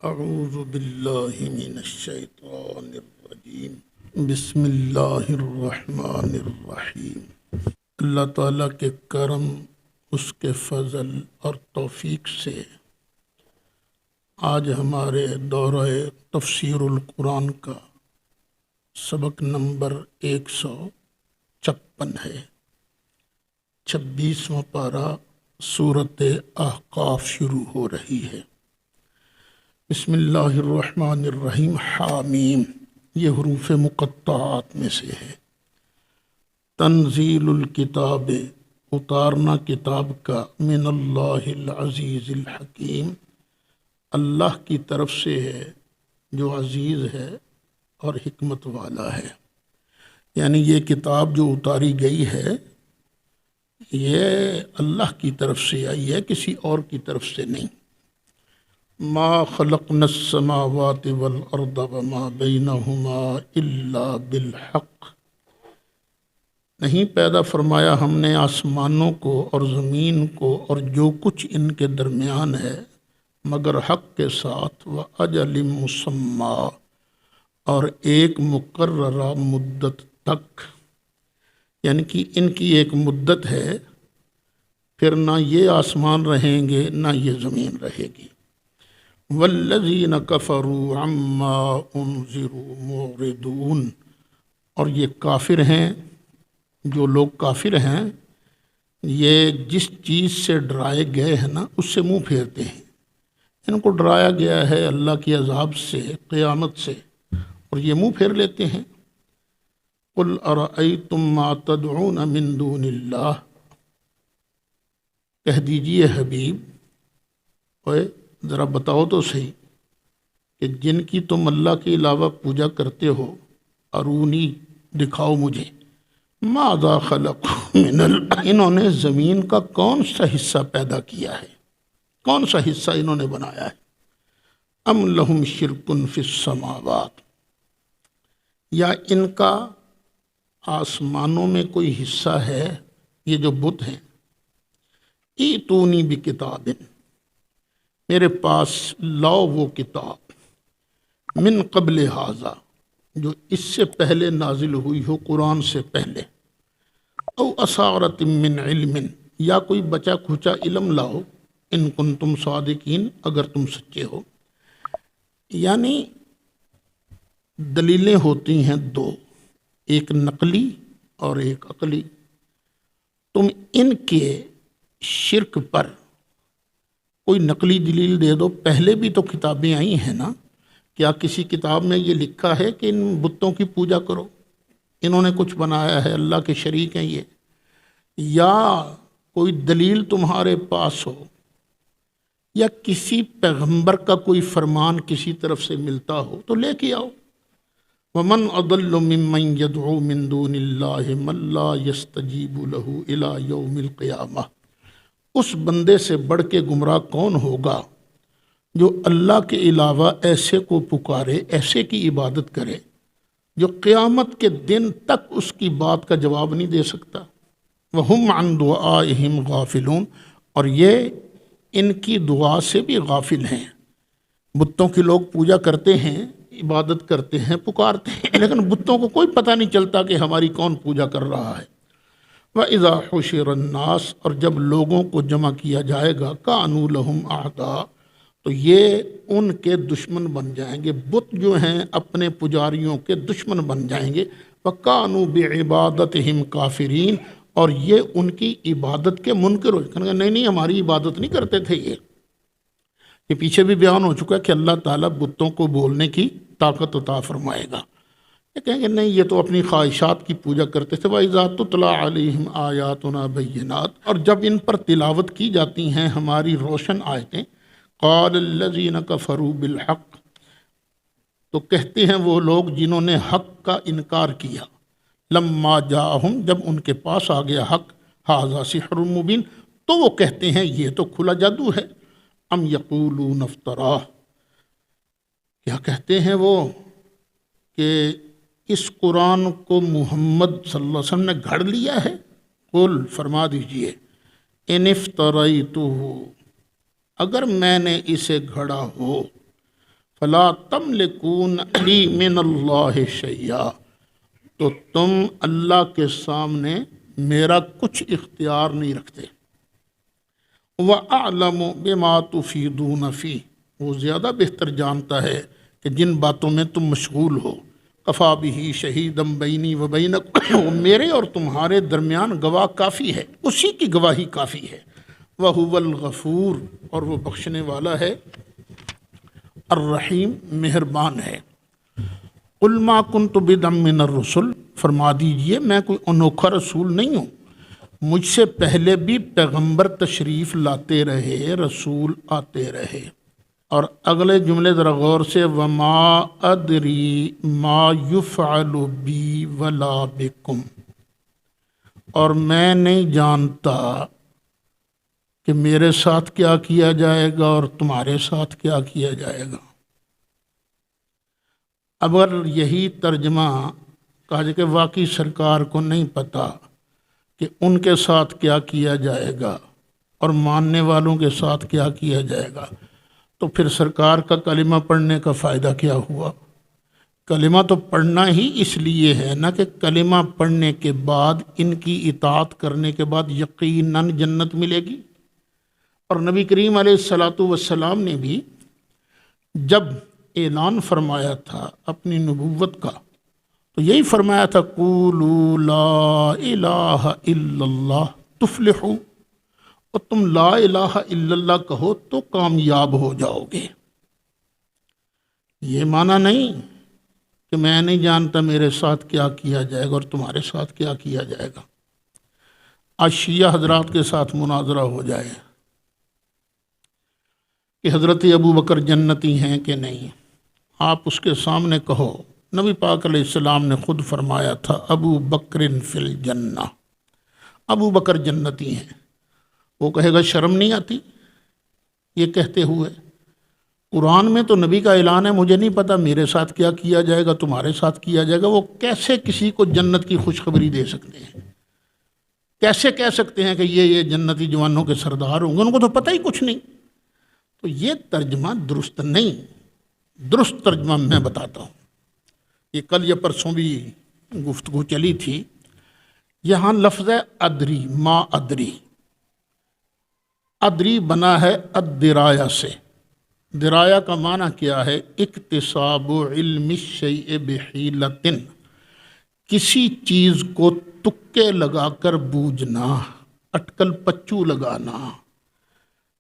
اعوذ باللہ من الشیطان الرجیم بسم اللہ الرحمن الرحیم۔ اللہ تعالیٰ کے کرم، اس کے فضل اور توفیق سے آج ہمارے دورہ تفسیر القرآن کا سبق نمبر 156 ہے۔ 26واں پارہ سورۃ احقاف شروع ہو رہی ہے۔ بسم اللہ الرحمن الرحیم۔ حامیم، یہ حروف مقطعات میں سے ہے۔ تنزیل الکتاب، اتارنا کتاب کا، من اللہ العزیز الحکیم، اللہ کی طرف سے ہے جو عزیز ہے اور حکمت والا ہے۔ یعنی یہ کتاب جو اتاری گئی ہے یہ اللہ کی طرف سے آئی ہے، کسی اور کی طرف سے نہیں۔ ما خلقنا السماوات والارض وما بینہما الا بالحق، نہیں پیدا فرمایا ہم نے آسمانوں کو اور زمین کو اور جو کچھ ان کے درمیان ہے مگر حق کے ساتھ، وَأَجَلٍ مُّسَمَّى، اور ایک مقررہ مدت تک، یعنی کہ ان کی ایک مدت ہے، پھر نہ یہ آسمان رہیں گے نہ یہ زمین رہے گی۔ وَالَّذِينَ كَفَرُوا عَمَّا أُنذِرُوا مُعْرِضُونَ، اور یہ کافر ہیں، جو لوگ کافر ہیں یہ جس چیز سے ڈرائے گئے ہیں نا اس سے منہ پھیرتے ہیں۔ ان کو ڈرایا گیا ہے اللہ کی عذاب سے، قیامت سے، اور یہ منہ پھیر لیتے ہیں۔ قُلْ أَرَأَيْتُمْ مَا تَدْعُونَ مِن دُونِ اللَّهِ، کہہ دیجئے حبیب، اوے ذرا بتاؤ تو صحیح کہ جن کی تم اللہ کے علاوہ پوجا کرتے ہو، ارونی، دکھاؤ مجھے، ماذا خلق من انہوں نے زمین کا کون سا حصہ پیدا کیا ہے، کون سا حصہ انہوں نے بنایا ہے۔ ام لہم شرک فی السماوات، یا ان کا آسمانوں میں کوئی حصہ ہے، یہ جو بت ہیں۔ ایتونی بکتاب، میرے پاس لاؤ وہ کتاب، من قبل ھذا، جو اس سے پہلے نازل ہوئی ہو، قرآن سے پہلے، او اثارۃ من علم، یا کوئی بچا کھچا علم لاؤ، ان کنتم صادقین، اگر تم سچے ہو۔ یعنی دلیلیں ہوتی ہیں دو، ایک نقلی اور ایک عقلی۔ تم ان کے شرک پر کوئی نقلی دلیل دے دو، پہلے بھی تو کتابیں آئی ہیں نا، کیا کسی کتاب میں یہ لکھا ہے کہ ان بتوں کی پوجا کرو، انہوں نے کچھ بنایا ہے، اللہ کے شریک ہیں یہ؟ یا کوئی دلیل تمہارے پاس ہو، یا کسی پیغمبر کا کوئی فرمان کسی طرف سے ملتا ہو تو لے کے آؤ۔ وَمَنْ أَضَلُّ مِمَّنْ يَدْعُو مِن دُونِ اللَّهِ مَن لَّا يَسْتَجِيبُ لَهُ إِلَىٰ يَوْمِ الْقِيَامَةِ، اس بندے سے بڑھ کے گمراہ کون ہوگا جو اللہ کے علاوہ ایسے کو پکارے، ایسے کی عبادت کرے جو قیامت کے دن تک اس کی بات کا جواب نہیں دے سکتا۔ وَهُمْ عَن دُعَائِهِمْ غَافِلُونَ، اور یہ ان کی دعا سے بھی غافل ہیں۔ بتوں کی لوگ پوجا کرتے ہیں، عبادت کرتے ہیں، پکارتے ہیں، لیکن بتوں کو کوئی پتہ نہیں چلتا کہ ہماری کون پوجا کر رہا ہے۔ وَإِذَا حُشِرَ النَّاسُ، اور جب لوگوں کو جمع کیا جائے گا، كَانُوا لَهُمْ أَعْدَاءَ، تو یہ ان کے دشمن بن جائیں گے، بت جو ہیں اپنے پجاریوں کے دشمن بن جائیں گے۔ وَكَانُوا بِعِبَادَتِهِمْ كَافِرِينَ، اور یہ ان کی عبادت کے منکر ہو، کہنے گے نہیں ہماری عبادت نہیں کرتے تھے یہ پیچھے بھی بیان ہو چکا ہے کہ اللہ تعالیٰ بتوں کو بولنے کی طاقت عطا فرمائے گا۔ یہ کہیں گے نہیں یہ تو اپنی خواہشات کی پوجا کرتے تھے۔ وَإِذَا تُتْلَىٰ عَلَيْهِمْ آيَاتُنَا بَيِّنَاتٍ، اور جب ان پر تلاوت کی جاتی ہیں ہماری روشن آیتیں، قَالَ الَّذِينَ كَفَرُوا بِالْحَقِّ، تو کہتے ہیں وہ لوگ جنہوں نے حق کا انکار کیا، لَمَّا جَاءَهُمْ، جب ان کے پاس آ گیا حق، هَٰذَا سِحْرٌ مُّبِينٌ، تو وہ کہتے ہیں یہ تو کھلا جادو ہے۔ ام یقولون افطراہ، کیا کہتے ہیں وہ کہ اس قرآن کو محمد صلی اللہ علیہ وسلم نے گھڑ لیا ہے؟ قل، فرما دیجئے، ان افتریتہ، اگر میں نے اسے گھڑا ہو، فلا تملکون لی من اللہ شیئا، تو تم اللہ کے سامنے میرا کچھ اختیار نہیں رکھتے۔ وَأَعْلَمُ بِمَا تُفِيضُونَ فِيهِ، وہ زیادہ بہتر جانتا ہے کہ جن باتوں میں تم مشغول ہو۔ کفا بہ شہیدم بینی و بینکم، میرے اور تمہارے درمیان گواہ کافی ہے، اسی کی گواہی کافی ہے۔ وَهُوَ الْغَفُورُ، اور وہ بخشنے والا ہے، الرحیم مہربان ہے۔ قُلْ مَا كُنْتُ بِدْعًا مِّنَ الرُّسُلِ، فرما دیجئے میں کوئی انوکھا رسول نہیں ہوں، مجھ سے پہلے بھی پیغمبر تشریف لاتے رہے، رسول آتے رہے۔ اور اگلے جملے ذرا غور سے، وَمَا أَدْرِي مَا يُفْعَلُ بِي وَلَا بِكُمْ، اور میں نہیں جانتا کہ میرے ساتھ کیا کیا جائے گا اور تمہارے ساتھ کیا کیا جائے گا۔ اگر یہی ترجمہ کہا جائے کہ واقعی سرکار کو نہیں پتہ کہ ان کے ساتھ کیا کیا جائے گا اور ماننے والوں کے ساتھ کیا کیا جائے گا، تو پھر سرکار کا کلمہ پڑھنے کا فائدہ کیا ہوا؟ کلمہ تو پڑھنا ہی اس لیے ہے نا کہ کلمہ پڑھنے کے بعد، ان کی اطاعت کرنے کے بعد یقیناً جنت ملے گی۔ اور نبی کریم علیہ الصلاۃ والسلام نے بھی جب اعلان فرمایا تھا اپنی نبوت کا تو یہی فرمایا تھا، قولوا لا الہ الا اللہ تفلحوا، اور تم لا الہ الا اللہ کہو تو کامیاب ہو جاؤ گے۔ یہ معنی نہیں کہ میں نہیں جانتا میرے ساتھ کیا کیا جائے گا اور تمہارے ساتھ کیا کیا جائے گا۔ آج شیعہ حضرات کے ساتھ مناظرہ ہو جائے کہ حضرت ابو بکر جنتی ہیں کہ نہیں، آپ اس کے سامنے کہو نبی پاک علیہ السلام نے خود فرمایا تھا، ابو بکر فی الجنہ، ابو بکر جنتی ہیں۔ وہ کہے گا شرم نہیں آتی یہ کہتے ہوئے؟ قرآن میں تو نبی کا اعلان ہے، مجھے نہیں پتا میرے ساتھ کیا کیا جائے گا، تمہارے ساتھ کیا جائے گا۔ وہ کیسے کسی کو جنت کی خوشخبری دے سکتے ہیں؟ کیسے کہہ سکتے ہیں کہ یہ جنتی جوانوں کے سردار ہوں گے؟ ان کو تو پتہ ہی کچھ نہیں۔ تو یہ ترجمہ درست نہیں، درست ترجمہ میں بتاتا ہوں۔ یہ کل یا پرسوں بھی گفتگو چلی تھی۔ یہاں لفظ ہے ادری، ما ادری، ادری بنا ہے الدرایا سے۔ درایا کا معنی کیا ہے؟ اکتساب علم الشیء بحیلۃ، کسی چیز کو تکے لگا کر بوجھنا، اٹکل پچو لگانا۔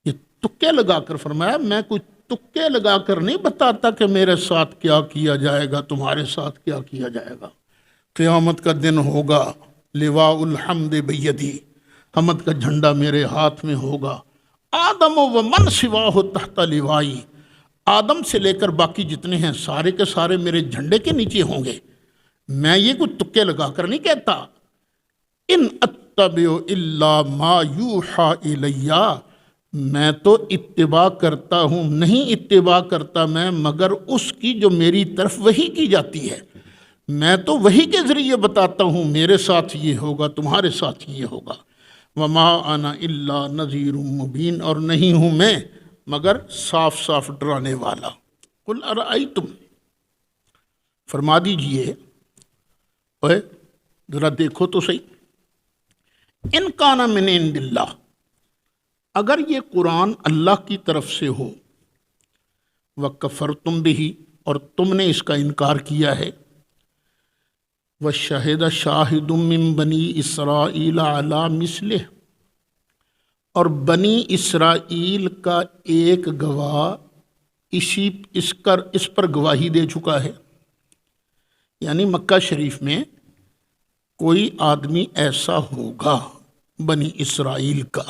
یہ تکے لگا کر فرمایا، میں کوئی تکے لگا کر نہیں بتاتا کہ میرے ساتھ کیا کیا جائے گا، تمہارے ساتھ کیا کیا جائے گا۔ قیامت کا دن ہوگا، لواء الحمد بیدی، حمد کا جھنڈا میرے ہاتھ میں ہوگا، آدم و من سواہ تحت لوائی، آدم سے لے کر باقی جتنے ہیں سارے کے سارے میرے جھنڈے کے نیچے ہوں گے۔ میں یہ کوئی تکے لگا کر نہیں کہتا۔ ان اتبع الا ما یوحى الی، میں تو اتباع کرتا ہوں، نہیں اتباع کرتا میں مگر اس کی جو میری طرف وحی کی جاتی ہے۔ میں تو وحی کے ذریعے بتاتا ہوں میرے ساتھ یہ ہوگا، تمہارے ساتھ یہ ہوگا۔ وما انا الا نذیر مبین، اور نہیں ہوں میں مگر صاف صاف ڈرانے والا۔ قل ارأیتم، فرما دیجئے، اوے ذرا دیکھو تو صحیح، ان کان من عند اللہ، اگر یہ قرآن اللہ کی طرف سے ہو، وکفرتم بہ، اور تم نے اس کا انکار کیا ہے، وشہد شاہد من بنی اسرائیل علی مثلہ، اور بنی اسرائیل کا ایک گواہ اس پر گواہی دے چکا ہے۔ یعنی مکہ شریف میں کوئی آدمی ایسا ہوگا بنی اسرائیل کا،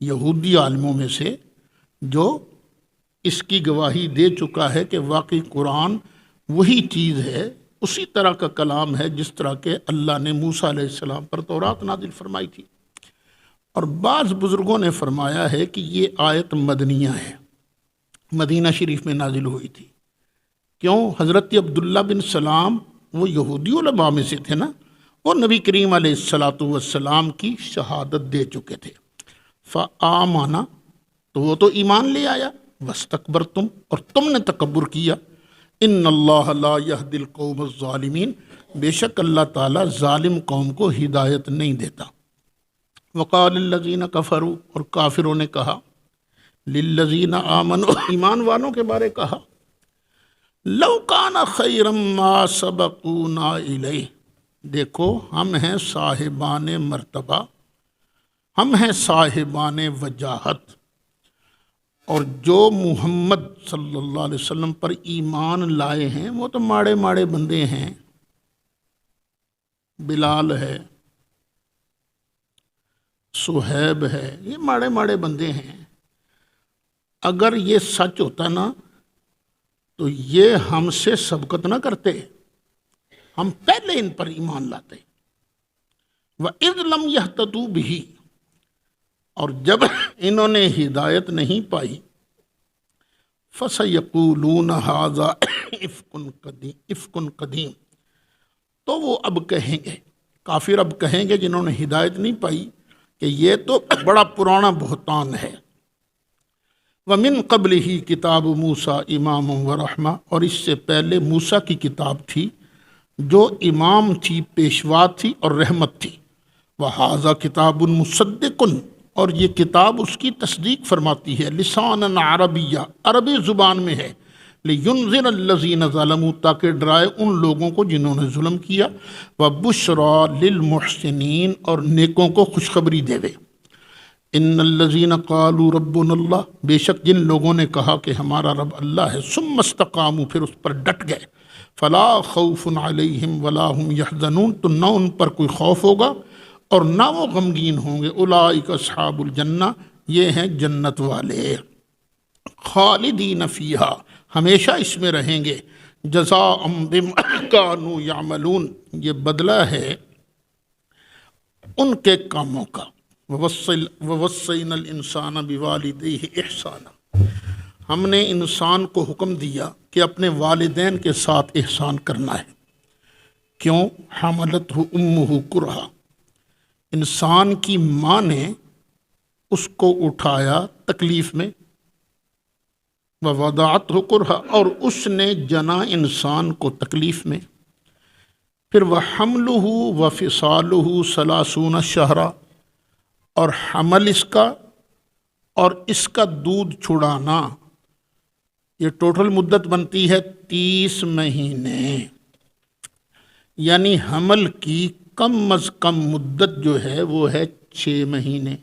یہودی عالموں میں سے، جو اس کی گواہی دے چکا ہے کہ واقعی قرآن وہی چیز ہے، اسی طرح کا کلام ہے جس طرح کہ اللہ نے موسیٰ علیہ السلام پر تورات نازل فرمائی تھی۔ اور بعض بزرگوں نے فرمایا ہے کہ یہ آیت مدنیہ ہے، مدینہ شریف میں نازل ہوئی تھی۔ کیوں؟ حضرت عبداللہ بن سلام وہ یہودی علماء میں سے تھے نا، وہ نبی کریم علیہ الصلاۃ والسلام کی شہادت دے چکے تھے۔ فآمنا، تو وہ تو ایمان لے آیا، وَاسْتَكْبَرْتُمْ، اور تم نے تکبر کیا. ان اللہ لا یہدی القوم الظالمین، بے شک اللہ تعالیٰ ظالم قوم کو ہدایت نہیں دیتا. وقال الذین کفروا، اور کافروں نے کہا، للذین آمنوا، ایمان والوں کے بارے کہا، لو کان خیرا ما سبقونا الیہ، دیکھو ہم ہیں صاحبان مرتبہ، ہم ہیں صاحبان وجاہت، اور جو محمد صلی اللہ علیہ وسلم پر ایمان لائے ہیں وہ تو ماڑے ماڑے بندے ہیں. بلال ہے، صہیب ہے، یہ ماڑے ماڑے بندے ہیں. اگر یہ سچ ہوتا نا تو یہ ہم سے سبقت نہ کرتے، ہم پہلے ان پر ایمان لاتے. وَإِذْ لَمْ يَهْتَدُوا بِهِ، اور جب انہوں نے ہدایت نہیں پائی، فَسَيَقُولُونَ هَذَا إِفْكٌ قَدِيمٌ، تو وہ اب کہیں گے، کافر اب کہیں گے جنہوں نے ہدایت نہیں پائی کہ یہ تو بڑا پرانا بہتان ہے. وَمِن قَبْلِهِ کتاب موسیٰ امام ورحمہ، اور اس سے پہلے موسیٰ کی کتاب تھی جو امام تھی، پیشوا تھی اور رحمت تھی. وَهَذَا کتاب مصدق، اور یہ کتاب اس کی تصدیق فرماتی ہے، لسانا عربیہ، عربی زبان میں ہے. لِيُنذِرَ الَّذِينَ ظَلَمُوا، تاکہ ڈرائے ان لوگوں کو جنہوں نے ظلم کیا. وَبُشْرَى لِلْمُحْسِنِينَ، اور نیکوں کو خوشخبری دے. ان الذین قالوا ربنا اللہ، بے شک جن لوگوں نے کہا کہ ہمارا رب اللہ ہے، ثم استقاموا، پھر اس پر ڈٹ گئے، فلا خوف علیہم ولا هم یحزنون، تو نہ ان پر کوئی خوف ہوگا اور نہ وہ غمگین ہوں گے. اولئک اصحاب الجنہ، یہ ہیں جنت والے. خالدین فیہا، ہمیشہ اس میں رہیں گے. جزاء بما کانوا یعملون، یہ بدلہ ہے ان کے کاموں کا. وَوَصَّيْنَا الْإِنسَانَ بِوَالِدَيْهِ إِحْسَانًا، ہم نے انسان کو حکم دیا کہ اپنے والدین کے ساتھ احسان کرنا ہے. کیوں؟ حملتہ امہ کرہا، انسان کی ماں نے اس کو اٹھایا تکلیف میں. وَوَضَعَتْهُ كُرْهًا، اور اس نے جنا انسان کو تکلیف میں. پھر وَحَمْلُهُ وَفِصَالُهُ 30 شہرا، اور حمل اس کا اور اس کا دودھ چھڑانا، یہ ٹوٹل مدت بنتی ہے 30 مہینے. یعنی حمل کی کم از کم مدت جو ہے وہ ہے 6 مہینے.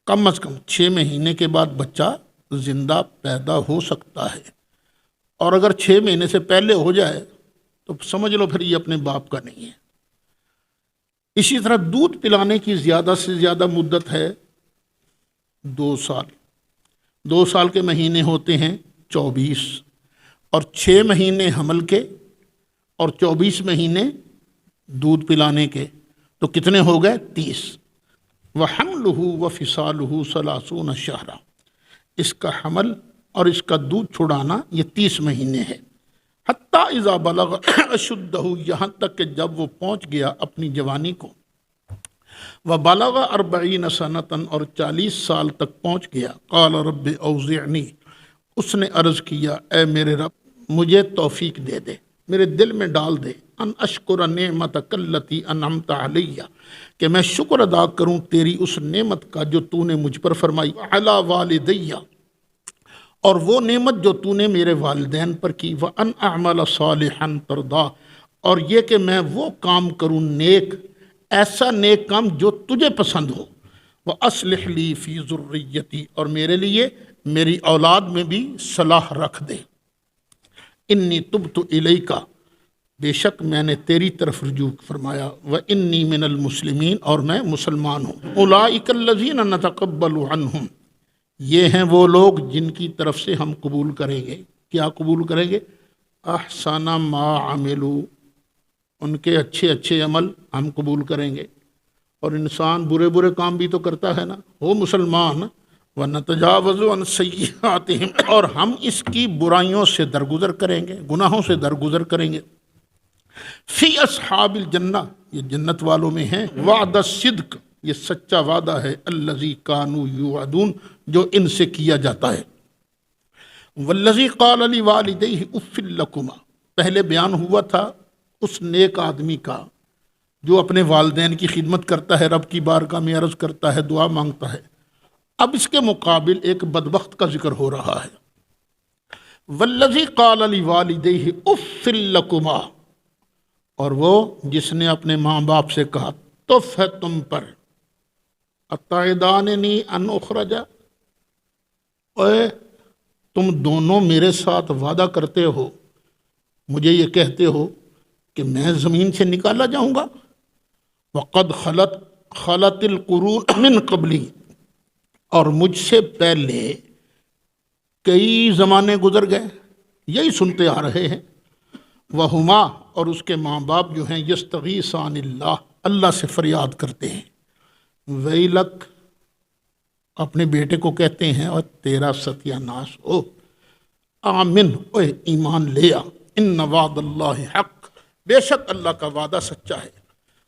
کم از کم 6 مہینے کے بعد بچہ زندہ پیدا ہو سکتا ہے، اور اگر 6 مہینے سے پہلے ہو جائے تو سمجھ لو پھر یہ اپنے باپ کا نہیں ہے. اسی طرح دودھ پلانے کی زیادہ سے زیادہ مدت ہے 2 سال. 2 سال کے مہینے ہوتے ہیں 24، اور 6 مہینے حمل کے اور 24 مہینے دودھ پلانے کے، تو کتنے ہو گئے؟ 30. وَحَمْلُهُ وَفِصَالُهُ 30 شہرا، اس کا حمل اور اس کا دودھ چھڑانا یہ 30 مہینے ہے. حتیٰ اذا بلغ اشدہ، یہاں تک کہ جب وہ پہنچ گیا اپنی جوانی کو. وبلغ 40 سنۃ، اور 40 سال تک پہنچ گیا. قال رب اوزعنی، اس نے عرض کیا، اے میرے رب مجھے توفیق دے دے، میرے دل میں ڈال دے، ان اشکر نعمتک التی انعمت علی، کہ میں شکر ادا کروں تیری اس نعمت کا جو تو نے مجھ پر فرمائی. علی والدی، اور وہ نعمت جو تو نے میرے والدین پر کی. وَأَنْ أَعْمَلَ صَالِحًا تَرْضَىٰ، اور یہ کہ میں وہ کام کروں نیک، ایسا نیک کام جو تجھے پسند ہو. وَأَصْلِحْ لِي فِي ذُرِّيَّتِي، اور میرے لیے میری اولاد میں بھی صلاح رکھ دے. انی تبت الیک، بے شک میں نے تیری طرف رجوع فرمایا. وَإِنِّي مِنَ الْمُسْلِمِينَ، اور میں مسلمان ہوں. أُولَٰئِكَ الَّذِينَ نَتَقَبَّلُ عَنْهُمْ، یہ ہیں وہ لوگ جن کی طرف سے ہم قبول کریں گے. کیا قبول کریں گے؟ احسن ما عملوا، ان کے اچھے اچھے عمل ہم قبول کریں گے. اور انسان برے برے کام بھی تو کرتا ہے نا، ہو مسلمان. وَنَتَجَاوَزُ عَنْ سَيِّئَاتِهِمْ، اور ہم اس کی برائیوں سے درگزر کریں گے، گناہوں سے درگزر کریں گے. فی اصحاب الجنہ، یہ جنت والوں میں ہیں. وعد الصدق، یہ سچا وعدہ ہے. الذی کانوا یوعدون، جو ان سے کیا جاتا ہے. والذی قال لوالدیہ اف لکما، پہلے بیان ہوا تھا اس نیک آدمی کا جو اپنے والدین کی خدمت کرتا ہے، رب کی بارگاہ میں عرض کرتا ہے، دعا مانگتا ہے۔ اب اس کے مقابل ایک بدبخت کا ذکر ہو رہا ہے۔ والذی قال لوالدیہ اف لکما، اور وہ جس نے اپنے ماں باپ سے کہا تف ہے تم پر، اتعداننی ان اخرج، اے تم دونوں میرے ساتھ وعدہ کرتے ہو، مجھے یہ کہتے ہو کہ میں زمین سے نکالا جاؤں گا، وقد خلت القرون من قبلی، اور مجھ سے پہلے کئی زمانے گزر گئے، یہی سنتے آ رہے ہیں۔ وہما، اور اس کے ماں باپ جو ہیں، یستغیثان اللہ، اللہ سے فریاد کرتے ہیں۔ ویلک، اپنے بیٹے کو کہتے ہیں اور تیرا ستیہ ناش ہو، آمن، اے ایمان لیا، ان وعد اللہ حق، بے شک اللہ کا وعدہ سچا ہے۔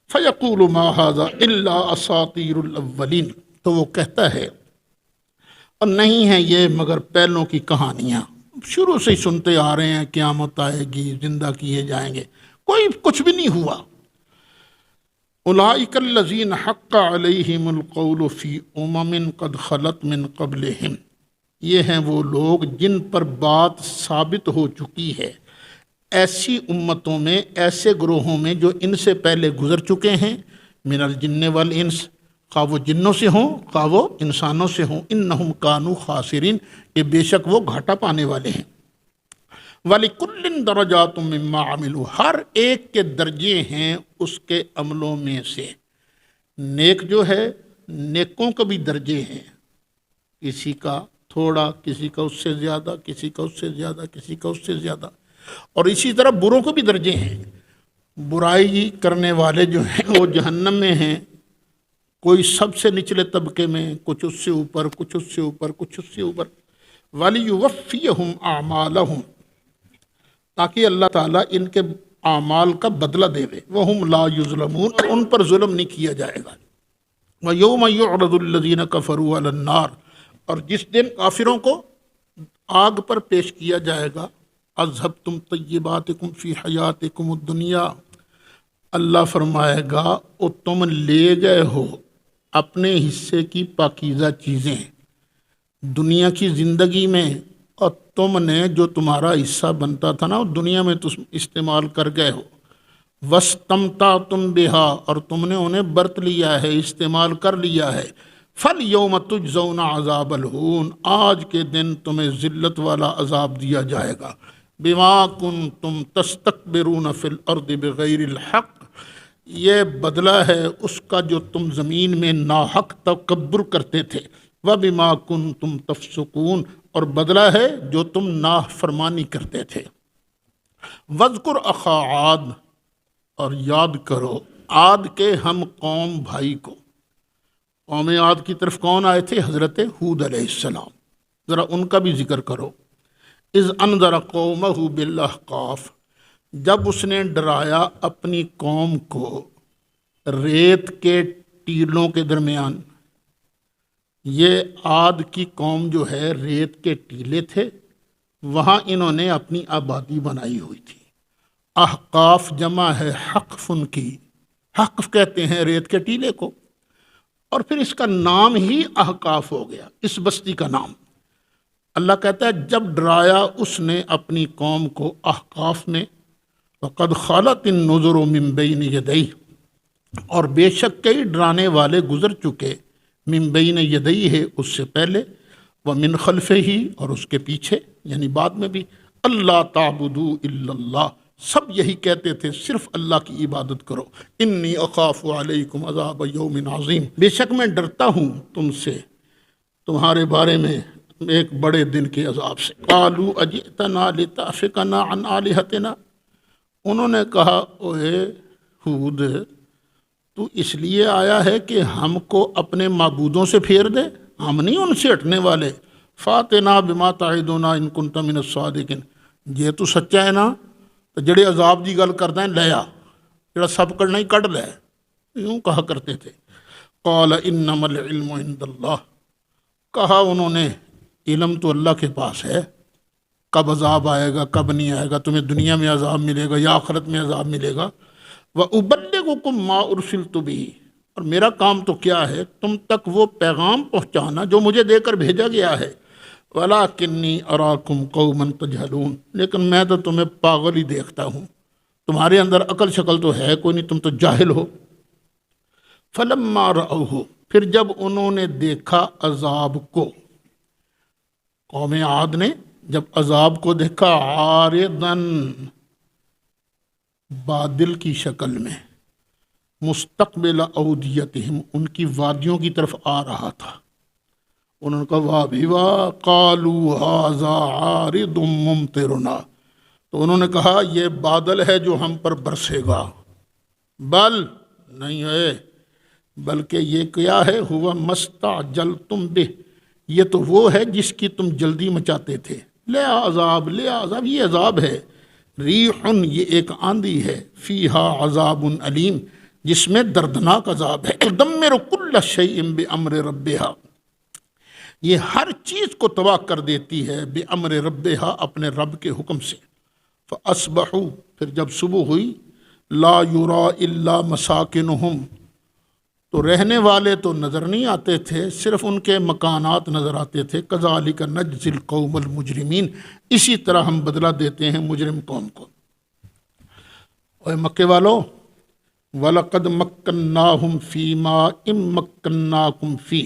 فیقول ما ھذا الا اساطیر الاولین، تو وہ کہتا ہے اور نہیں ہے یہ مگر پہلوں کی کہانیاں، شروع سے ہی سنتے آ رہے ہیں، قیامت آئے گی، زندہ کیے جائیں گے، کوئی کچھ بھی نہیں ہوا۔ اولئک الذین حق علیہم القول فی امم قد خلت من قبلہم، یہ ہیں وہ لوگ جن پر بات ثابت ہو چکی ہے ایسی امتوں میں، ایسے گروہوں میں جو ان سے پہلے گزر چکے ہیں، من الجن والانس، خواہ وہ جنوں سے ہوں خواہ وہ انسانوں سے ہوں، انہم کانوا خاسرین، کہ بے شک وہ گھاٹا پانے والے ہیں۔ وَلِكُلٍّ دَرَجَاتٌ مِّمَّا عَمِلُوا، ہر ایک کے درجے ہیں اس کے عملوں میں سے۔ نیک جو ہے، نیکوں کا بھی درجے ہیں، کسی کا تھوڑا، کسی کا اس سے زیادہ، کسی کا اس سے زیادہ، کسی کا اس سے زیادہ، اور اسی طرح بروں کو بھی درجے ہیں۔ برائی کرنے والے جو ہیں وہ جہنم میں ہیں، کوئی سب سے نچلے طبقے میں، کچھ اس سے اوپر، کچھ اس سے اوپر، کچھ اس سے اوپر۔ وَلِيُوَفِّيَهُمْ أَعْمَالَهُمْ، تاکہ اللہ تعالیٰ ان کے اعمال کا بدلہ دے وے، وَهُمْ لَا يُظْلَمُونَ، اور ان پر ظلم نہیں کیا جائے گا۔ وَيَوْمَ يُعْرَضُ الَّذِينَ كَفَرُوا عَلَى النَّارِ، اور جس دن کافروں کو آگ پر پیش کیا جائے گا، اذھبتم طیباتکم فی حیاتکم الدنیا، اللہ فرمائے گا او تم لے گئے ہو اپنے حصے کی پاکیزہ چیزیں دنیا کی زندگی میں، اور تم نے جو تمہارا حصہ بنتا تھا نا وہ دنیا میں تم استعمال کر گئے ہو۔ وَاسْتَمْتَعْتُمْ بِهَا، اور تم نے انہیں برت لیا ہے، استعمال کر لیا ہے۔ فَالْيَوْمَ تُجْزَوْنَ عَذَابَ الْهُونِ، آج کے دن تمہیں ذلت والا عذاب دیا جائے گا۔ بِمَا كُنْتُمْ تَسْتَكْبِرُونَ فِي الْأَرْضِ بِغَيْرِ الْحَقِّ، یہ بدلہ ہے اس کا جو تم زمین میں ناحق تکبر کرتے تھے۔ وَبِمَا كُنْتُمْ تَفْسُقُونَ، اور بدلہ ہے جو تم نافرمانی کرتے تھے۔ وَاذْكُرْ أَخَا عَادٍ، اور یاد کرو عاد کے ہم قوم بھائی کو۔ قوم عاد کی طرف کون آئے تھے؟ حضرت ہود علیہ السلام، ذرا ان کا بھی ذکر کرو۔ اذ انذر قومہ بالاحقاف، جب اس نے ڈرایا اپنی قوم کو ریت کے ٹیلوں کے درمیان۔ یہ عاد کی قوم جو ہے ریت کے ٹیلے تھے، وہاں انہوں نے اپنی آبادی بنائی ہوئی تھی۔ احقاف جمع ہے حقف کی، حقف کہتے ہیں ریت کے ٹیلے کو، اور پھر اس کا نام ہی احقاف ہو گیا، اس بستی کا نام۔ اللہ کہتا ہے جب ڈرایا اس نے اپنی قوم کو احقاف میں، وَقَدْ خَلَتِ النُّذُرُ مِن بَيْنِ يَدَيْهِ، اور بے شک کئی ڈرانے والے گزر چکے، من بین یدیہ، اس سے پہلے، ومن خلفہ، اور اس کے پیچھے یعنی بعد میں بھی، اللہ تعبدوا الا اللہ، سب یہی کہتے تھے صرف اللہ کی عبادت کرو۔ انی اخاف علیکم عذاب یوم عظیم، بے شک میں ڈرتا ہوں تم سے، تمہارے بارے میں ایک بڑے دن کے عذاب سے۔ قالوا اجئتنا لتأفکنا عن آلہتنا، انہوں نے کہا اوے ہود، تو اس لیے آیا ہے کہ ہم کو اپنے معبودوں سے پھیر دے، ہم نہیں ان سے ہٹنے والے۔ فاتنا بما تعدنا ان کنت من الصادقین، جے تو سچا ہے نا تو جڑے عذاب دی گل کردا ہے لے آ، جڑا سب کرنا ہی کڈ لے، یوں کہا کرتے تھے۔ قال انما العلم عند اللہ، کہا انہوں نے علم تو اللہ کے پاس ہے، کب عذاب آئے گا کب نہیں آئے گا، تمہیں دنیا میں عذاب ملے گا یا آخرت میں عذاب ملے گا۔ وَأُبَلِّغُكُم مَّا أُرْسِلْتُ بِهِ، اور میرا کام تو کیا ہے، تم تک وہ پیغام پہنچانا جو مجھے دے کر بھیجا گیا ہے۔ وَلَٰكِنِّي أَرَاكُمْ قَوْمًا تَجْهَلُونَ، لیکن میں تو تمہیں پاگل ہی دیکھتا ہوں، تمہارے اندر عقل شکل تو ہے کوئی نہیں، تم تو جاہل ہو۔ فَلَمَّا رَأَوْهُ، پھر جب انہوں نے دیکھا عذاب کو، قوم عاد نے جب عذاب کو دیکھا، عارضاً بادل کی شکل میں، مستقبل اودیتہم، ان کی وادیوں کی طرف آ رہا تھا، انہوں نے کہا واہ بھی واہ، قالوا ھذا عارض ممطرنا، تو انہوں نے کہا یہ بادل ہے جو ہم پر برسے گا، بل نہیں ہے، بلکہ یہ کیا ہے، ہوا مستعجلتم بہ، یہ تو وہ ہے جس کی تم جلدی مچاتے تھے، لے عذاب لے عذاب، یہ عذاب ہے، ریح، یہ ایک آندھی ہے، فیہا عذاب علیم، جس میں دردناک عذاب ہے، تدمر کل شیء بامر ربہا، یہ ہر چیز کو تباہ کر دیتی ہے، بامر ربہا، اپنے رب کے حکم سے۔ فاصبحوا، پھر جب صبح ہوئی، لا یرا الا مساکنہم، تو رہنے والے تو نظر نہیں آتے تھے، صرف ان کے مکانات نظر آتے تھے، کذالک نجزی القوم المجرمین، اسی طرح ہم بدلہ دیتے ہیں مجرم قوم کو۔ اے مکے والو، وَلَقَدْ مَكَّنَّاهُمْ فِي مَا إِن مَّكَّنَّاكُمْ فِيهِ،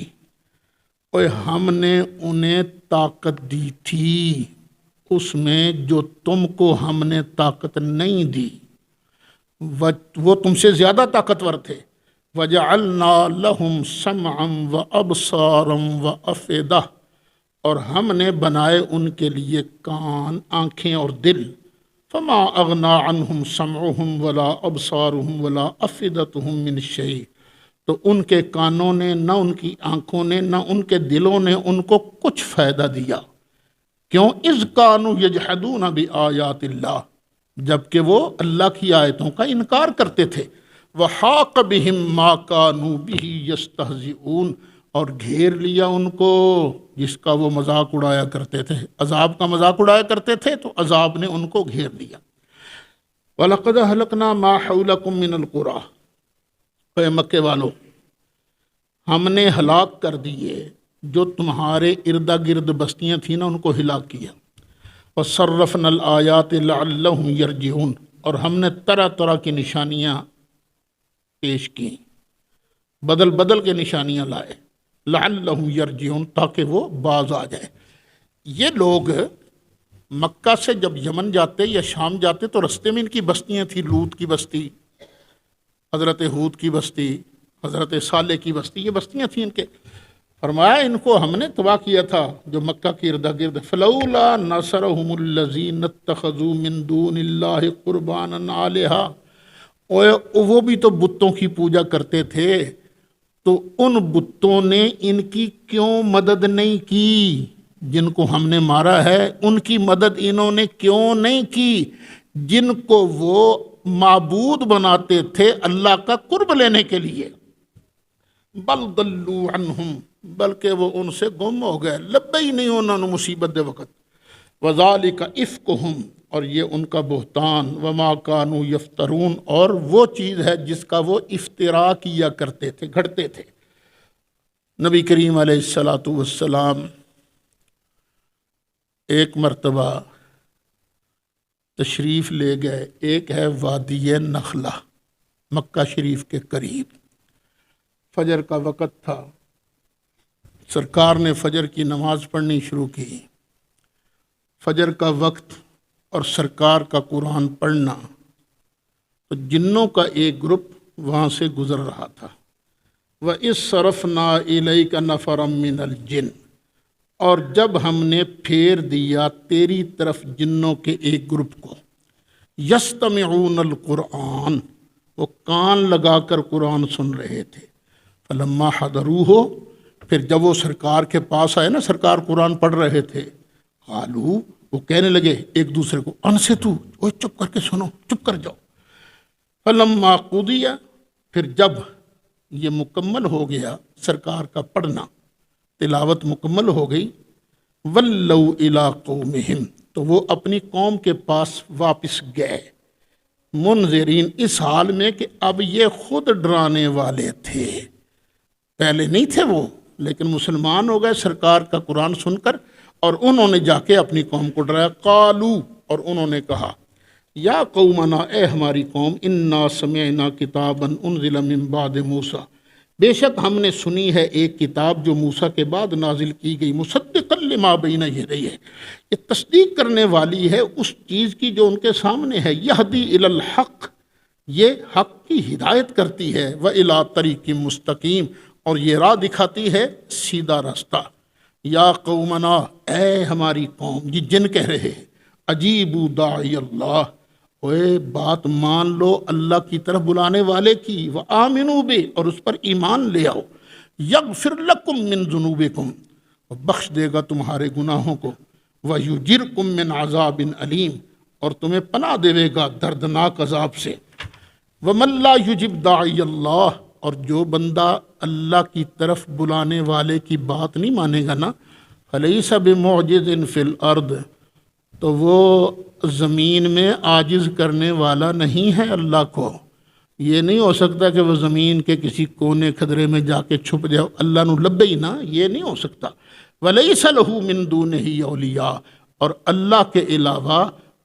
اے ہم نے انہیں طاقت دی تھی اس میں جو تم کو ہم نے طاقت نہیں دی، وہ تم سے زیادہ طاقتور تھے۔ وَجَعَلْنَا لَهُمْ سَمْعًا وَأَبْصَارًا وَأَفْئِدَةً، اور ہم نے بنائے ان کے لیے کان، آنکھیں اور دل، فَمَا أَغْنَىٰ عَنْهُمْ سَمْعُهُمْ وَلَا أَبْصَارُهُمْ وَلَا أَفْئِدَتُهُمْ مِنْ شَيْءٍ، تو ان کے کانوں نے نہ ان کی آنکھوں نے نہ ان کے دلوں نے ان کو کچھ فائدہ دیا، کیوں؟ اِذْ كَانُوا يَجْحَدُونَ بِآيَاتِ اللَّهِ، جبکہ وہ اللہ کی آیتوں کا انکار کرتے تھے، وَحَاقَ بِهِمْ مَا كَانُوا بِهِ يَسْتَهْزِئُونَ، اور گھیر لیا ان کو جس کا وہ مذاق اڑایا کرتے تھے، عذاب کا مذاق اڑایا کرتے تھے تو عذاب نے ان کو گھیر لیا۔ وَلَقَدْ أَهْلَكْنَا مَا حَوْلَكُم مِّنَ الْقُرَىٰ، اے مکے والو، ہم نے ہلاک کر دیے جو تمہارے ارد گرد بستیاں تھیں نا، ان کو ہلاک کیا۔ وَصَرَّفْنَا الْآيَاتِ لَعَلَّهُمْ يَرْجِعُونَ، اور ہم نے طرح طرح کی نشانیاں پیش کی، بدل بدل کے نشانیاں لائے، لعلہم یرجعون، تاکہ وہ باز آ جائے۔ یہ لوگ مکہ سے جب یمن جاتے یا شام جاتے تو رستے میں ان کی بستیاں تھیں، لوط کی بستی، حضرت ہود کی بستی، حضرت صالح کی بستی، یہ بستیاں تھیں ان کے۔ فرمایا ان کو ہم نے تباہ کیا تھا جو مکہ کے ارد گرد، فلولا نصرهم الذین اتخذوا من دون اللہ قربانا آلہہ، وہ بھی تو بتوں کی پوجا کرتے تھے، تو ان بتوں نے ان کی کیوں مدد نہیں کی؟ جن کو ہم نے مارا ہے ان کی مدد انہوں نے کیوں نہیں کی، جن کو وہ معبود بناتے تھے اللہ کا قرب لینے کے لیے۔ بل ضلوا عنہم، بلکہ وہ ان سے گم ہو گئے، لبے ہی نہیں انہوں نے مصیبت دے وقت۔ وذالک افکہم، اور یہ ان کا بہتان، وما کانوا یفترون، اور وہ چیز ہے جس کا وہ افتراء کیا کرتے تھے، گھڑتے تھے۔ نبی کریم علیہ السلام ایک مرتبہ تشریف لے گئے، ایک ہے وادی نخلہ، مکہ شریف کے قریب، فجر کا وقت تھا، سرکار نے فجر کی نماز پڑھنی شروع کی، فجر کا وقت اور سرکار کا قرآن پڑھنا، تو جنوں کا ایک گروپ وہاں سے گزر رہا تھا۔ وَإِذْ صَرَفْنَا إِلَيْكَ نَفَرًا مِّنَ الْجِنِّ، اور جب ہم نے پھیر دیا تیری طرف جنوں کے ایک گروپ کو، يَسْتَمِعُونَ الْقُرْآنَ، وہ کان لگا کر قرآن سن رہے تھے۔ فَلَمَّا حَضَرُوهُ، پھر جب وہ سرکار کے پاس آئے نا، سرکار قرآن پڑھ رہے تھے، قالوا، وہ کہنے لگے ایک دوسرے کو، انصتوا، اوہ چپ کر کے سنو، چپ کر جاؤ۔ فلما قضی، پھر جب یہ مکمل ہو گیا سرکار کا پڑھنا، تلاوت مکمل ہو گئی، ولوا الی قومہم، تو وہ اپنی قوم کے پاس واپس گئے منذرین، اس حال میں کہ اب یہ خود ڈرانے والے تھے، پہلے نہیں تھے وہ، لیکن مسلمان ہو گئے سرکار کا قرآن سن کر، اور انہوں نے جا کے اپنی قوم کو ڈرایا۔ قالو، اور انہوں نے کہا، یا قومنا، اے ہماری قوم، انا سمعنا کتابا انزل من بعد موسیٰ، بے شک ہم نے سنی ہے ایک کتاب جو موسیٰ کے بعد نازل کی گئی، مصدقا لما بین یدیہ، یہ تصدیق کرنے والی ہے اس چیز کی جو ان کے سامنے ہے، یہدی الی الحق، یہ حق کی ہدایت کرتی ہے، وإلی طریق مستقیم، اور یہ راہ دکھاتی ہے سیدھا راستہ۔ یا قومنا، اے ہماری قوم، یہ جن کہہ رہے ہیں، اجیبوا داعی اللہ، اوے بات مان لو اللہ کی طرف بلانے والے کی، وآمنوا بہ، اور اس پر ایمان لے آؤ، یغفر لکم من ذنوبکم، بخش دے گا تمہارے گناہوں کو، ویجرکم من عذاب علیم، اور تمہیں پناہ دے گا دردناک عذاب سے۔ ومن لا یجب داعی اللہ، اور جو بندہ اللہ کی طرف بلانے والے کی بات نہیں مانے گا نا، فلیس بمعجز فی الارض، تو وہ زمین میں عاجز کرنے والا نہیں ہے اللہ کو۔ یہ نہیں ہو سکتا کہ وہ زمین کے کسی کونے خدرے میں جا کے چھپ جاؤ، اللہ نو لبے ہی نا، یہ نہیں ہو سکتا۔ ولیس لہ من دونہ اولیاء، اور اللہ کے علاوہ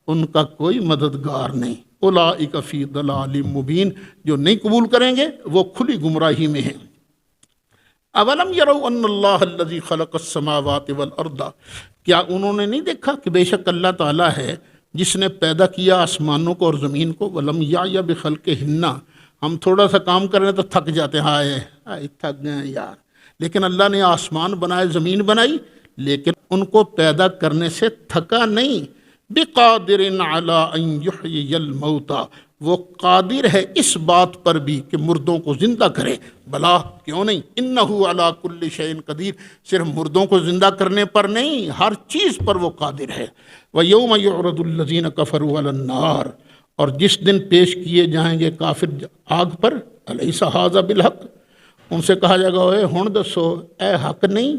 ان کا کوئی مددگار نہیں۔ اولئک فی ضلال مبین، جو نہیں قبول کریں گے وہ کھلی گمراہی میں ہیں۔ اولم یروا ان اللہ الذی خلق السماوات والارض، کیا انہوں نے نہیں دیکھا کہ بے شک اللہ تعالیٰ ہے جس نے پیدا کیا آسمانوں کو اور زمین کو، ولم یعی بخلقہن، ہم تھوڑا سا کام کر رہے ہیں تو تھک جاتے ہیں، ہائے تھک گئے یار، لیکن اللہ نے آسمان بنائے، زمین بنائی، لیکن ان کو پیدا کرنے سے تھکا نہیں۔ بقادر علی ان یحیی الموتى، وہ قادر ہے اس بات پر بھی کہ مردوں کو زندہ کرے، بلا کیوں نہیں، انہ علی کل شیء قدیر، صرف مردوں کو زندہ کرنے پر نہیں، ہر چیز پر وہ قادر ہے۔ ویوم یعرض الذین کفروا علی النار، اور جس دن پیش کیے جائیں گے کافر آگ پر، الیس ھذا بالحق، ان سے کہا جائے گا، اے ہن دسو اے حق نہیں،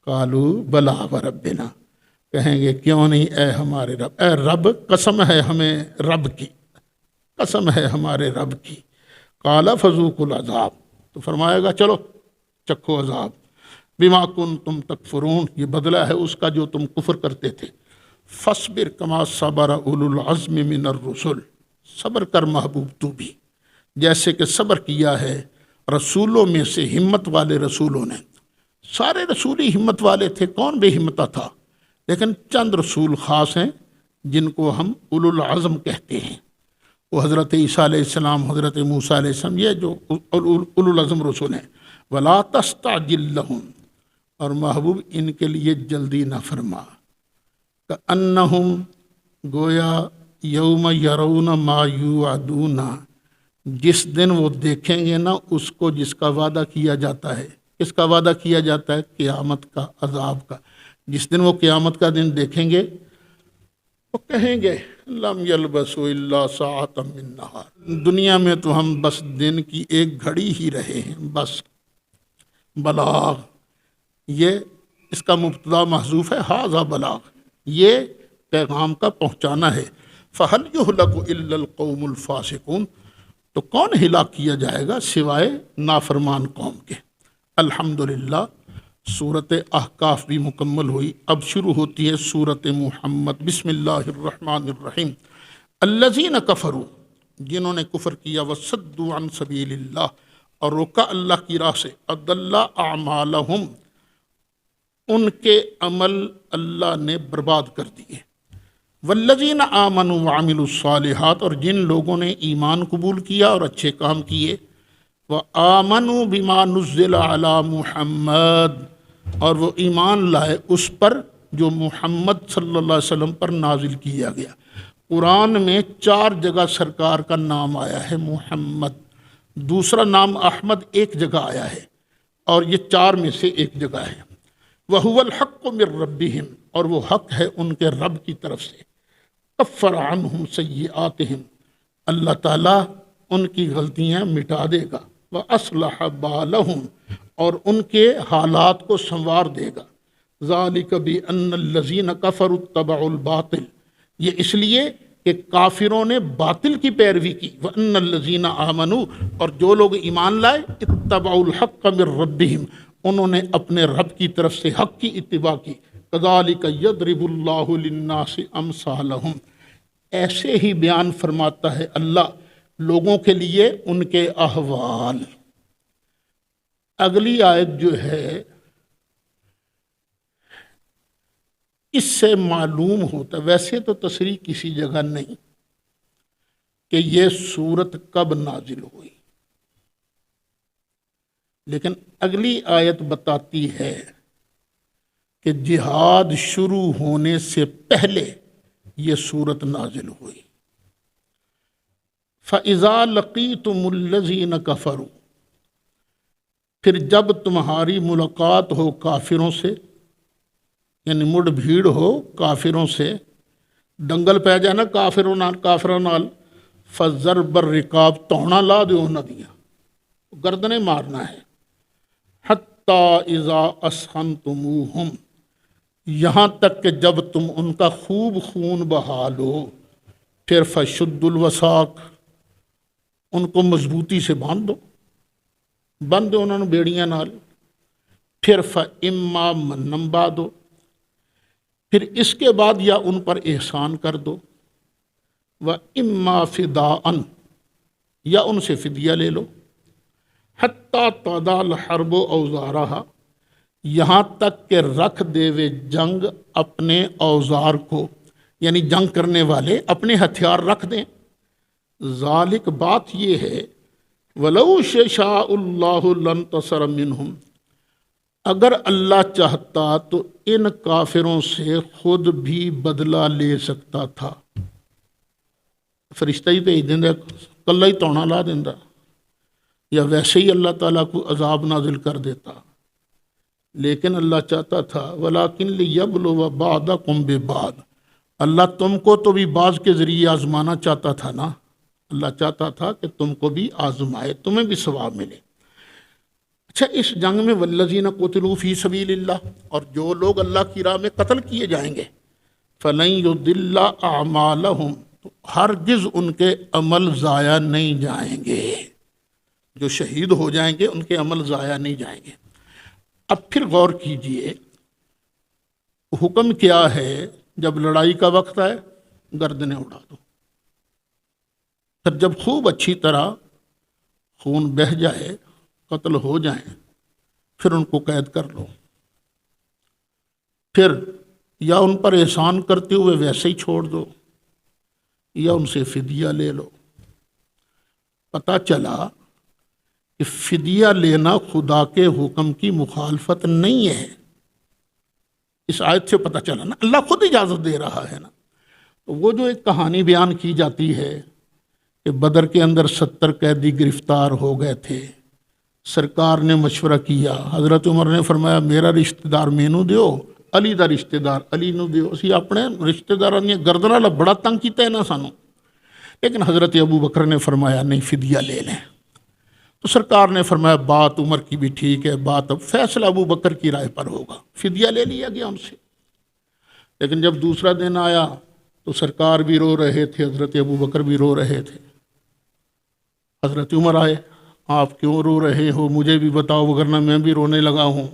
قالوا بلا وربنا، کہیں گے کیوں نہیں اے ہمارے رب، اے رب قسم ہے ہمیں رب کی، قسم ہے ہمارے رب کی۔ قال فذوقوا العذاب، تو فرمائے گا چلو چکھو عذاب، بما کنتم تکفرون، یہ بدلہ ہے اس کا جو تم کفر کرتے تھے۔ فاصبر کما صبر اولو العزم من الرسل، صبر کر محبوب تو بھی جیسے کہ صبر کیا ہے رسولوں میں سے ہمت والے رسولوں نے۔ سارے رسول ہی ہمت والے تھے، کون بے ہمتا تھا، لیکن چند رسول خاص ہیں جن کو ہم اولو العزم کہتے ہیں، وہ حضرت عیسیٰ علیہ السلام، حضرت موسیٰ علیہ السلام، یہ جو اولو العزم رسول ہیں۔ ولا تستعجل لهم، اور محبوب ان کے لیے جلدی نہ فرما، کأنہم، گویا یوم یرون ما یوعدون، جس دن وہ دیکھیں گے نا اس کو جس کا وعدہ کیا جاتا ہے۔ کس کا وعدہ کیا جاتا ہے؟ قیامت کا، عذاب کا۔ جس دن وہ قیامت کا دن دیکھیں گے وہ کہیں گے لم یلبسوا الا ساعۃ من نہار، دنیا میں تو ہم بس دن کی ایک گھڑی ہی رہے ہیں، بس بلاغ، یہ اس کا مبتدا محذوف ہے، ھذا بلاغ، یہ پیغام کا پہنچانا ہے۔ فہل یہلک الا القوم الفاسقون، تو کون ہلاک کیا جائے گا سوائے نافرمان قوم کے۔ الحمدللہ، سورۃ احقاف بھی مکمل ہوئی، اب شروع ہوتی ہے سورۃ محمد۔ بسم اللہ الرحمن الرحیم۔ الذین کفروا، جنہوں نے کفر کیا، وصدوا عن سبیل اللہ، اور روکا اللہ کی راہ سے، اضل اعمالہم، ان کے عمل اللہ نے برباد کر دیے۔ والذین آمنوا وعملوا الصالحات، اور جن لوگوں نے ایمان قبول کیا اور اچھے کام کیے، وآمنوا بما نزل علی محمد، اور وہ ایمان لائے اس پر جو محمد صلی اللہ علیہ وسلم پر نازل کیا گیا۔ قرآن میں 4 جگہ سرکار کا نام آیا ہے محمد، دوسرا نام احمد ایک جگہ آیا ہے، اور یہ 4 میں سے ایک جگہ ہے۔ وَهُوَ الْحَقُّ مِن رَبِّهِمْ، اور وہ حق ہے ان کے رب کی طرف سے۔ کفر عنہم سیئاتہم، اللہ تعالیٰ ان کی غلطیاں مٹا دے گا۔ وَأَصْلَحَ بَالَهُمْ، اور ان کے حالات کو سنوار دے گا۔ ذالک بأن الذین کفروا اتبعوا الباطل، یہ اس لیے کہ کافروں نے باطل کی پیروی کی، وَأَنَّ الَّذِينَ آمَنُوا، اور جو لوگ ایمان لائے، اتبعوا الحق من ربہم، انہوں نے اپنے رب کی طرف سے حق کی اتباع کی، کذالک یضرب اللہ للناس امثالہم، ایسے ہی بیان فرماتا ہے اللہ لوگوں کے لیے ان کے احوال۔ اگلی آیت جو ہے اس سے معلوم ہوتا، ویسے تو تصریح کسی جگہ نہیں کہ یہ سورت کب نازل ہوئی، لیکن اگلی آیت بتاتی ہے کہ جہاد شروع ہونے سے پہلے یہ سورت نازل ہوئی۔ فَإِذَا لَقِيتُمُ الَّذِينَ كَفَرُوا، پھر جب تمہاری ملاقات ہو کافروں سے، یعنی مڑ بھیڑ ہو کافروں سے، دنگل پہ جانا کافروں نال، فَضَرْبَ الرِّقَابِ، توڑنا لا دیو نہ دیا، گردنیں مارنا ہے، حَتَّى إِذَا أَسْخَنْتُمُوهُمْ، یہاں تک کہ جب تم ان کا خوب خون بہا لو، پھر فَشُدُّ الْوَثَاقِ، ان کو مضبوطی سے باندھ دو، بند دو انہوں نے بیڑیاں نال، پھر فَإِمَّا مَنًّا بَعْدُ، پھر اس کے بعد یا ان پر احسان کر دو، وَإِمَّا فِدَاءً، یا ان سے فدیہ لے لو، حَتَّى تَضَعَ الْحَرْبُ أَوْزَارَهَا، یہاں تک کہ رکھ دے وے جنگ اپنے اوزار کو، یعنی جنگ کرنے والے اپنے ہتھیار رکھ دیں۔ ذالک، بات یہ ہے، وَلَوْ شَاءَ اللَّهُ لَانتَصَرَ مِنْهُمْ، اگر اللہ چاہتا تو ان کافروں سے خود بھی بدلہ لے سکتا تھا، فرشتہ ہی بھیج دینا، کلہ ہی توڑنا لا دینا، یا ویسے ہی اللہ تعالیٰ کو عذاب نازل کر دیتا، لیکن اللہ چاہتا تھا وَلَٰكِن لِيَبْلُوَ بَعْضَكُمْ بِبَعْضٍ، اللہ تم کو تو بھی بعض کے ذریعے آزمانا چاہتا تھا نا، اللہ چاہتا تھا کہ تم کو بھی آزمائے، تمہیں بھی ثواب ملے۔ اچھا، اس جنگ میں والذین قتلوا فی سبیل اللہ، اور جو لوگ اللہ کی راہ میں قتل کیے جائیں گے، فلن یضل اعمالہم، تو ہرگز ان کے عمل ضائع نہیں جائیں گے، جو شہید ہو جائیں گے ان کے عمل ضائع نہیں جائیں گے۔ اب پھر غور کیجئے، حکم کیا ہے؟ جب لڑائی کا وقت آئے گردنیں اڑا دو، پھر جب خوب اچھی طرح خون بہہ جائے، قتل ہو جائیں، پھر ان کو قید کر لو، پھر یا ان پر احسان کرتے ہوئے ویسے ہی چھوڑ دو، یا ان سے فدیہ لے لو۔ پتہ چلا کہ فدیہ لینا خدا کے حکم کی مخالفت نہیں ہے، اس آیت سے پتہ چلا نا، اللہ خود اجازت دے رہا ہے نا۔ تو وہ جو ایک کہانی بیان کی جاتی ہے کہ بدر کے اندر 70 قیدی گرفتار ہو گئے تھے، سرکار نے مشورہ کیا، حضرت عمر نے فرمایا میرا رشتہ دار مینو دیو، علی دا رشتہ دار علی نو دیو، اسی اپنے رشتہ داراں دیا گردناں نال بڑا تنگ کیتا ہے نا سانو، لیکن حضرت ابو بکر نے فرمایا نہیں، فدیہ لے لیں۔ تو سرکار نے فرمایا بات عمر کی بھی ٹھیک ہے، بات اب فیصلہ ابو بکر کی رائے پر ہوگا، فدیہ لے لیا گیا ان سے۔ لیکن جب دوسرا دن آیا تو سرکار بھی رو رہے تھے، حضرت ابو بکر بھی رو رہے تھے۔ حضرت عمر آئے، آپ کیوں رو رہے ہو، مجھے بھی بتاؤ وگرنہ میں بھی رونے لگا ہوں۔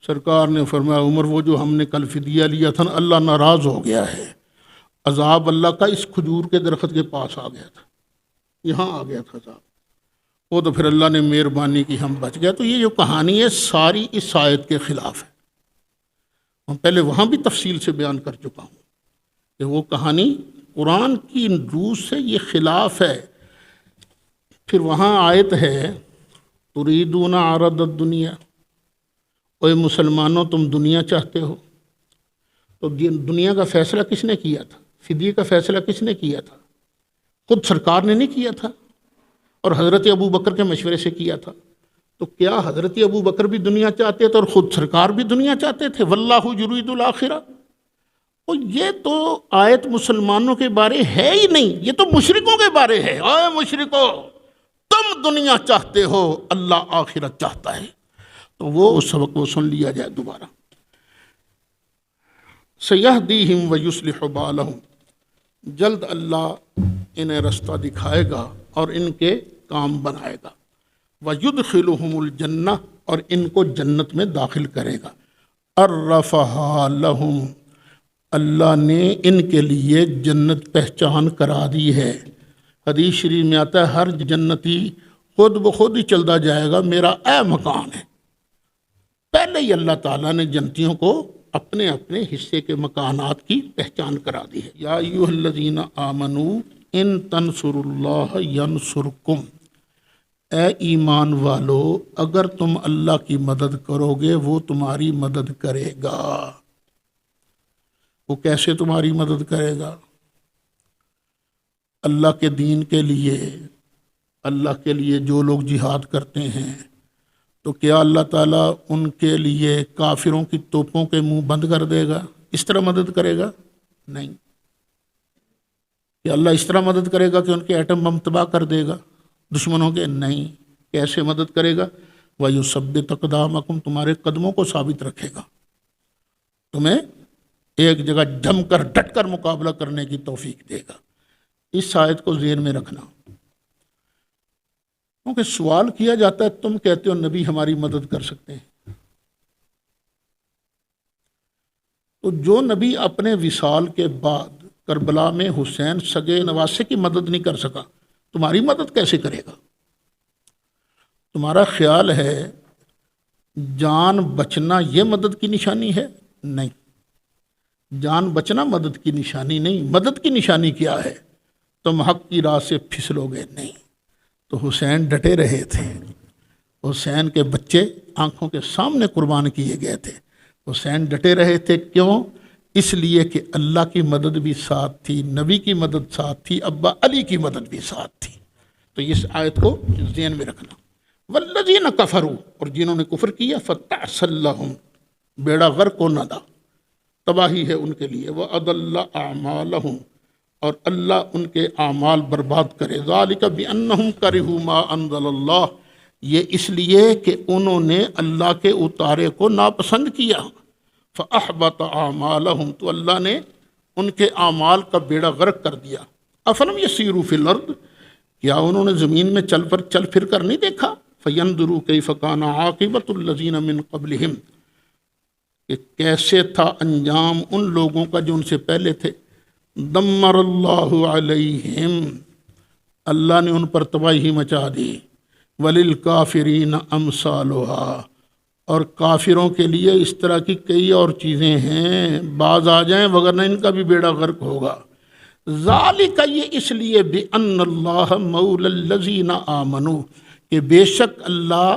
سرکار نے فرمایا عمر، وہ جو ہم نے کل فدیہ لیا تھا نا، اللہ ناراض ہو گیا ہے، عذاب اللہ کا اس کھجور کے درخت کے پاس آ گیا تھا، یہاں آ گیا تھا عذاب، وہ تو پھر اللہ نے مہربانی کی، ہم بچ گئے۔ تو یہ جو کہانی ہے ساری اس آیت کے خلاف ہے، میں پہلے وہاں بھی تفصیل سے بیان کر چکا ہوں کہ وہ کہانی قرآن کی روح سے یہ خلاف ہے۔ پھر وہاں آیت ہے تریدون عرض الدنیا، اے مسلمانوں تم دنیا چاہتے ہو، تو دنیا کا فیصلہ کس نے کیا تھا؟ فدیے کا فیصلہ کس نے کیا تھا؟ خود سرکار نے نہیں کیا تھا، اور حضرت ابو بکر کے مشورے سے کیا تھا۔ تو کیا حضرت ابو بکر بھی دنیا چاہتے تھے اور خود سرکار بھی دنیا چاہتے تھے؟ واللہ یرید الآخرہ، اور یہ تو آیت مسلمانوں کے بارے ہے ہی نہیں، یہ تو مشرکوں کے بارے ہے۔ اے مشرکو، تم دنیا چاہتے ہو، اللہ آخرت چاہتا ہے۔ تو وہ اس سبق کو سن لیا جائے دوبارہ۔ سیہدیہم ویصلح بالہم، جلد اللہ انہیں رستہ دکھائے گا اور ان کے کام بنائے گا، ویدخلہم الجنہ، اور ان کو جنت میں داخل کرے گا، عرفہا لہم، اللہ نے ان کے لیے جنت پہچان کرا دی ہے۔ حدیث شریف میں آتا ہے ہر جنتی خود بخود ہی چلتا جائے گا میرا اے مکان ہے۔ پہلے ہی اللہ تعالیٰ نے جنتیوں کو اپنے اپنے حصے کے مکانات کی پہچان کرا دی ہے۔ یا ایھا الذین آمنوا ان تنصروا اللہ ینصرکم، اے ایمان والو اگر تم اللہ کی مدد کرو گے وہ تمہاری مدد کرے گا۔ وہ کیسے تمہاری مدد کرے گا؟ اللہ کے دین کے لیے، اللہ کے لیے جو لوگ جہاد کرتے ہیں تو کیا اللہ تعالیٰ ان کے لیے کافروں کی توپوں کے منہ بند کر دے گا؟ اس طرح مدد کرے گا؟ نہیں۔ کہ اللہ اس طرح مدد کرے گا کہ ان کے ایٹم بم تباہ کر دے گا دشمنوں کے؟ نہیں۔ کیسے مدد کرے گا؟ وَيُثَبِّتُ أَقْدَامَكُمْ، تمہارے قدموں کو ثابت رکھے گا، تمہیں ایک جگہ جم کر ڈٹ کر مقابلہ کرنے کی توفیق دے گا۔ اس آیت کو ذہن میں رکھنا، کیونکہ سوال کیا جاتا ہے تم کہتے ہو نبی ہماری مدد کر سکتے ہیں، تو جو نبی اپنے وصال کے بعد کربلا میں حسین سگے نواسے کی مدد نہیں کر سکا، تمہاری مدد کیسے کرے گا؟ تمہارا خیال ہے جان بچنا یہ مدد کی نشانی ہے؟ نہیں، جان بچنا مدد کی نشانی نہیں۔ مدد کی نشانی کیا ہے؟ تم حق کی راہ سے پھسلو گے نہیں۔ تو حسین ڈٹے رہے تھے، حسین کے بچے آنکھوں کے سامنے قربان کیے گئے تھے، حسین ڈٹے رہے تھے، کیوں؟ اس لیے کہ اللہ کی مدد بھی ساتھ تھی، نبی کی مدد ساتھ تھی، ابا علی کی مدد بھی ساتھ تھی۔ تو اس آیت کو ذہن میں رکھنا۔ والذین کفروا، اور جنہوں نے کفر کیا، فتعسل لہم، بیڑا غرق ہونا دا، تباہی ہے ان کے لیے، وَأَضَلَّ أَعْمَالَهُمْ، اور اللہ ان کے اعمال برباد کرے۔ ذَلِكَ بِأَنَّهُمْ كَرِهُوا مَا أَنزَلَ اللَّهُ، یہ اس لیے کہ انہوں نے اللہ کے اتارے کو ناپسند کیا۔ فَأَحْبَطَ أَعْمَالَهُمْ، تو اللہ نے ان کے اعمال کا بیڑا غرق کر دیا۔ أَفَلَمْ يَسِيرُوا فِي الْأَرْضِ، کیا انہوں نے زمین میں چل پھر کر نہیں دیکھا؟ فَيَنْظُرُوا كَيْفَ كَانَ عَاقِبَةُ الَّذِينَ مِنْ قَبْلِهِمْ، کہ کیسے تھا انجام ان لوگوں کا جو ان سے پہلے تھے۔ دمر اللہ علیہم، اللہ نے ان پر تباہی مچا دی۔ وللکافرین امثالها، اور کافروں کے لیے اس طرح کی کئی اور چیزیں ہیں، باز آ جائیں وگرنہ ان کا بھی بیڑا غرق ہوگا۔ ذالک، یہ اس لیے بأن اللہ مولی الذین آمنوا، کہ بے شک اللہ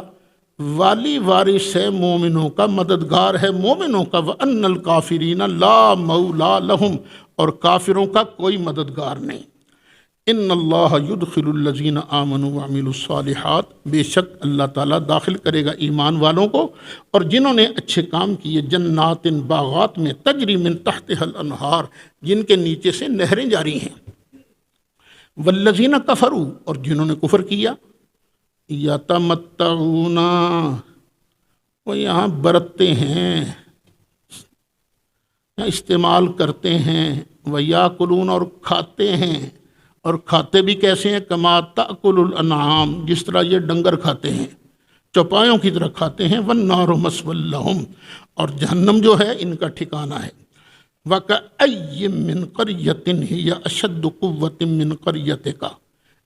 والی وارث ہے مومنوں کا، مددگار ہے مومنوں کا۔ وَأَنَّ الْكَافِرِينَ لَا مَوْلَى لَهُمْ، اور کافروں کا کوئی مددگار نہیں۔ ان اللہ يدخل الذین آمنوا وعملوا الصالحات، بے شک اللہ تعالیٰ داخل کرے گا ایمان والوں کو اور جنہوں نے اچھے کام کیے، جنات، باغات میں، تجری من تحتها الانہار، جن کے نیچے سے نہریں جاری ہیں۔ والذین کفروا، اور جنہوں نے کفر کیا، یتمتعون، وہ یہاں برتتے ہیں، استعمال کرتے ہیں، ویاکلون، اور کھاتے ہیں، اور کھاتے بھی کیسے ہیں؟ کما تأکل الانعام، جس طرح یہ ڈنگر کھاتے ہیں، چوپایوں کی طرح کھاتے ہیں۔ والنار مثوی لہم، اور جہنم جو ہے ان کا ٹھکانہ ہے۔ وَكَأَيٍّ مِّن قَرْيَةٍ هِيَ أَشَدُّ قُوَّةٍ مِّن قَرْيَتِكَ،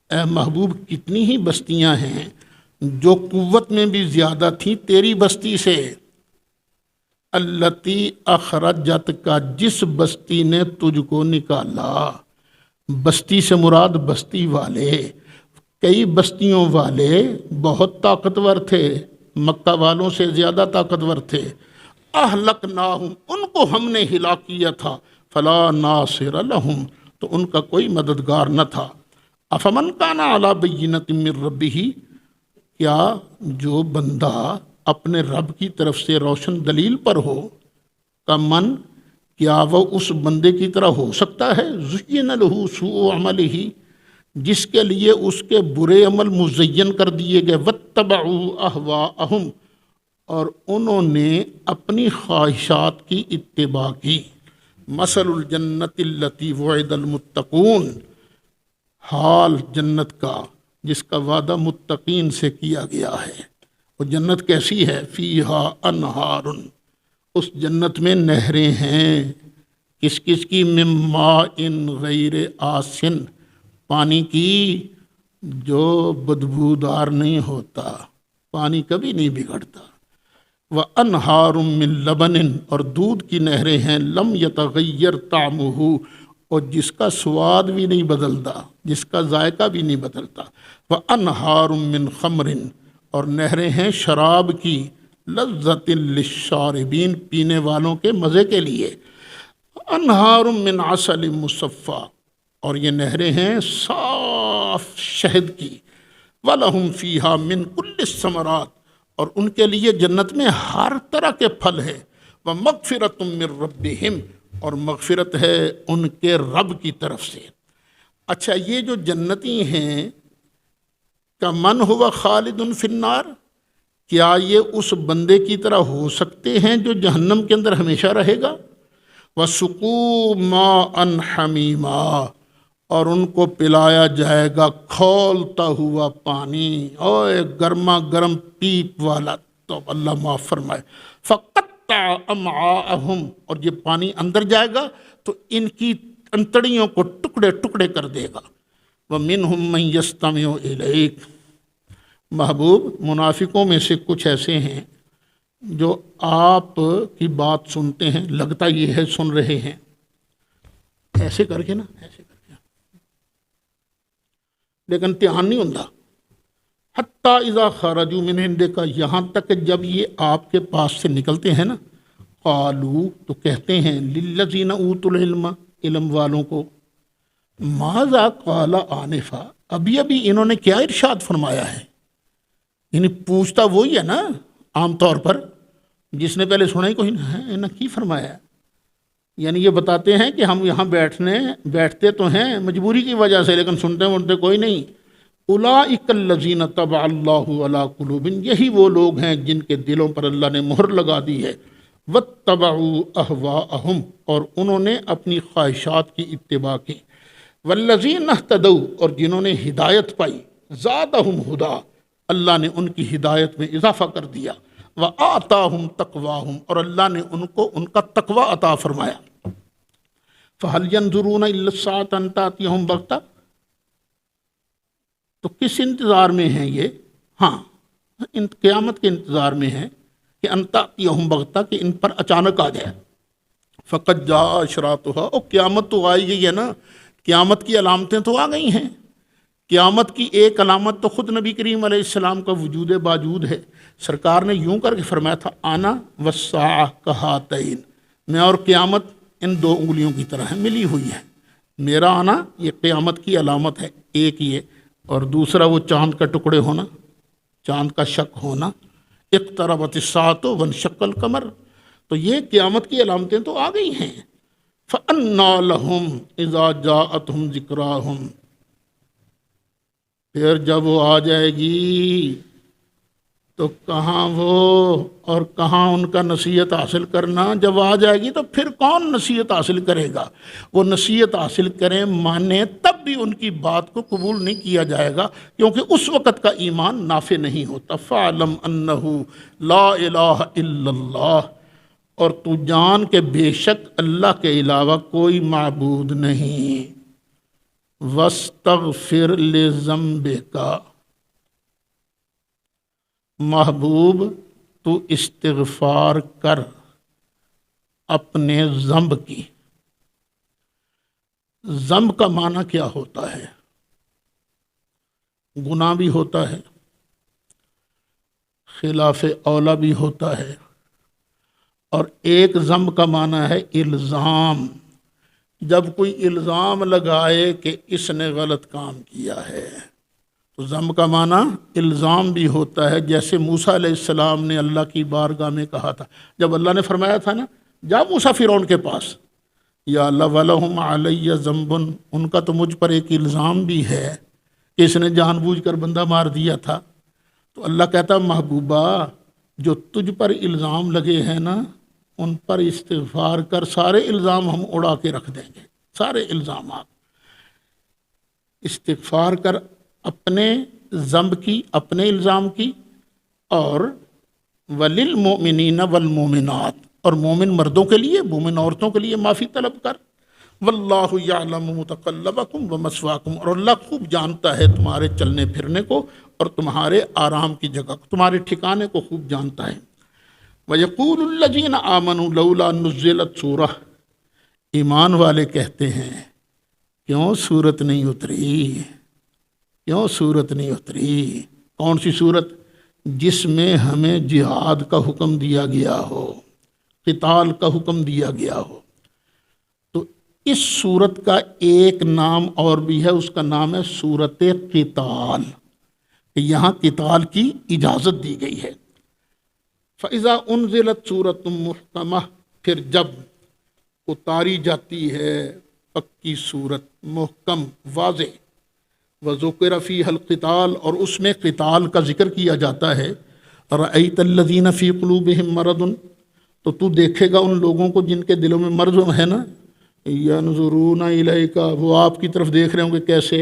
اے محبوب کتنی ہی بستیاں ہیں جو قوت میں بھی زیادہ تھیں تیری بستی سے۔ التی اخرجتک، جس بستی نے تجھ کو نکالا۔ بستی سے مراد بستی والے، کئی بستیوں والے بہت طاقتور تھے، مکہ والوں سے زیادہ طاقتور تھے۔ اہلکناہم، ان کو ہم نے ہلاک کیا تھا۔ فلا ناصر لہم، تو ان کا کوئی مددگار نہ تھا۔ افمن کان علی بینۃ من ربہ، کیا جو بندہ اپنے رب کی طرف سے روشن دلیل پر ہو، کا من، کیا وہ اس بندے کی طرح ہو سکتا ہے؟ زین لہ سوء عملہ، جس کے لیے اس کے برے عمل مزین کر دیے گئے۔ واتبعوا اہواءہم، اور انہوں نے اپنی خواہشات کی اتباع کی۔ مثل الجنت التی وعد المتقون، حال جنت کا جس کا وعدہ متقین سے کیا گیا ہے۔ وہ جنت کیسی ہے؟ فیہا انہار، اس جنت میں نہریں ہیں، کس کس کی؟ من ماء غیر آسن، پانی کی جو بدبودار نہیں ہوتا، پانی کبھی نہیں بگڑتا۔ وَأَنْهَارٌ مِّن لَبَنٍ، اور دودھ کی نہریں ہیں، لم يتغیر طعمه، اور جس کا سواد بھی نہیں بدلتا، جس کا ذائقہ بھی نہیں بدلتا۔ وَأَنْهَارٌ مِّن خَمْرٍ، اور نہریں ہیں شراب کی، لذت للشاربین، پینے والوں کے مزے کے لیے۔ انہار من عسل مصفی، اور یہ نہریں ہیں صاف شہد کی۔ وَلَهُمْ فِيهَا مِن كُلِّ الثَّمَرَاتِ، اور ان کے لیے جنت میں ہر طرح کے پھل ہے۔ وَمَغْفِرَةٌ مِّن رَبِّهِمْ، اور مغفرت ہے ان کے رب کی طرف سے۔ اچھا، یہ جو جنتی ہیں، کمن ہوا خالد فی النار، کیا یہ اس بندے کی طرح ہو سکتے ہیں جو جہنم کے اندر ہمیشہ رہے گا؟ وَسُقُوا مَاءً حَمِیمًا، اور ان کو پلایا جائے گا کھولتا ہوا پانی، اوے گرما گرم پیپ والا، تو اللہ معاف فرمائے۔ فَقَطَّعَ أَمْعَاءَهُمْ، اور یہ پانی اندر جائے گا تو ان کی انتڑیوں کو ٹکڑے ٹکڑے کر دے گا۔ وَمِنْهُمْ مَنْ يَسْتَمِعُ إِلَيْكَ، محبوب منافقوں میں سے کچھ ایسے ہیں جو آپ کی بات سنتے ہیں، لگتا یہ ہے سن رہے ہیں، ایسے کر کے نا، ایسے کر کے، لیکن امتحان نہیں ہوتا۔ حتیٰ اذا خرجوا من عندک، یہاں تک کہ جب یہ آپ کے پاس سے نکلتے ہیں نا، قالوا، تو کہتے ہیں، للذین اوتوا العلم، علم والوں کو، ماذا قال آنفا، ابھی ابھی انہوں نے کیا ارشاد فرمایا ہے؟ یعنی پوچھتا وہی ہے نا عام طور پر، جس نے پہلے سنا ہی کوئی نہیں ہے، انہیں کی فرمایا ہے؟ یعنی یہ بتاتے ہیں کہ ہم یہاں بیٹھتے تو ہیں مجبوری کی وجہ سے، لیکن سنتے کوئی نہیں۔ اولئک الذین طبع اللہ علی قلوبہم، یہی وہ لوگ ہیں جن کے دلوں پر اللہ نے مہر لگا دی ہے۔ واتبعوا اہواءہم، اور انہوں نے اپنی خواہشات کی اتباع کی۔ والذین اہتدوا، اور جنہوں نے ہدایت پائی، زادہم ہدا، اللہ نے ان کی ہدایت میں اضافہ کر دیا۔ وآتاہم تقواہم، اور اللہ نے ان کو ان کا تقوی عطا فرمایا۔ فہل ینظرون الا الساعۃ ان تأتیہم بغتہ، تو کس انتظار میں ہیں یہ؟ ہاں، قیامت کے انتظار میں ہیں کہ ان تأتیہم بغتہ، کہ ان پر اچانک آ جائے۔ فقد جاء اشراطها، اور قیامت تو آئی گئی ہے نا، قیامت کی علامتیں تو آ گئی ہیں۔ قیامت کی ایک علامت تو خود نبی کریم علیہ السلام کا وجود باجود ہے۔ سرکار نے یوں کر کے فرمایا تھا، آنا والساعہ کہاتین، میں اور قیامت ان دو انگلیوں کی طرح ہے، ملی ہوئی ہے۔ میرا آنا یہ قیامت کی علامت ہے، ایک یہ، اور دوسرا وہ چاند کا ٹکڑے ہونا، چاند کا شق ہونا۔ اقتربت الساعۃ وانشق القمر، تو یہ قیامت کی علامتیں تو آ گئی ہیں۔ فَأَنَّىٰ لَهُمْ إِذَا جَاءَتْهُمْ ذِكْرَاهُمْ، پھر جب وہ آ جائے گی تو کہاں وہ اور کہاں ان کا نصیحت حاصل کرنا؟ جب آ جائے گی تو پھر کون نصیحت حاصل کرے گا؟ وہ نصیحت حاصل کریں، مانے، تب بھی ان کی بات کو قبول نہیں کیا جائے گا، کیونکہ اس وقت کا ایمان نافع نہیں ہوتا۔ فَاعْلَمْ أَنَّهُ لَا إِلَٰهَ إِلَّا اللَّهُ، اور تو جان کہ بے شک اللہ کے علاوہ کوئی معبود نہیں۔ وَاسْتَغْفِرْ لِذَنبِكَ، محبوب تو استغفار کر اپنے ذنب کی۔ ذنب کا معنی کیا ہوتا ہے؟ گناہ بھی ہوتا ہے، خلاف اولا بھی ہوتا ہے، اور ایک ذنب کا معنی ہے الزام، جب کوئی الزام لگائے کہ اس نے غلط کام کیا ہے، تو ذنب کا معنی الزام بھی ہوتا ہے۔ جیسے موسیٰ علیہ السلام نے اللہ کی بارگاہ میں کہا تھا، جب اللہ نے فرمایا تھا نا، جا موسیٰ فرعون کے پاس، یا اللہ وَلَهُمْ عَلَيَّ ذَنْبٌ، ان کا تو مجھ پر ایک الزام بھی ہے کہ اس نے جان بوجھ کر بندہ مار دیا تھا۔ تو اللہ کہتا، محبوبہ جو تجھ پر الزام لگے ہیں نا، ان پر استغفار کر، سارے الزام ہم اڑا کے رکھ دیں گے، سارے الزامات۔ استغفار کر اپنے ذنب کی، اپنے الزام کی، اور وللمؤمنین والمؤمنات، اور مومن مردوں کے لیے، مومن عورتوں کے لیے معافی طلب کر۔ واللہ یعلم متقلبکم ومثواکم، اور اللہ خوب جانتا ہے تمہارے چلنے پھرنے کو اور تمہارے آرام کی جگہ کو، تمہارے ٹھکانے کو خوب جانتا ہے۔ وَيَقُولُ الَّذِينَ آمَنُوا لَوْلَا نُزِّلَتْ سورہ، ایمان والے کہتے ہیں کیوں سورت نہیں اتری، کیوں سورت نہیں اتری؟ کون سی سورت؟ جس میں ہمیں جہاد کا حکم دیا گیا ہو، قتال کا حکم دیا گیا ہو۔ تو اس سورت کا ایک نام اور بھی ہے، اس کا نام ہے سورت قتال، یہاں قتال کی اجازت دی گئی ہے۔ فَإِذَا أُنزِلَتْ سُورَةٌ مُحْكَمَةٌ، پھر جب اتاری جاتی ہے پکی صورت، محکم، واضح، وَذُكِرَ فِيهَا الْقِتَالُ، اور اس میں قتال کا ذکر کیا جاتا ہے۔ رَأَيْتَ الَّذِينَ فِي قُلُوبِهِم مَرَضٌ، تو تو دیکھے گا ان لوگوں کو جن کے دلوں میں مرض ہے نا، يَنظُرُونَ إِلَيْكَ، وہ آپ کی طرف دیکھ رہے ہوں گے کیسے،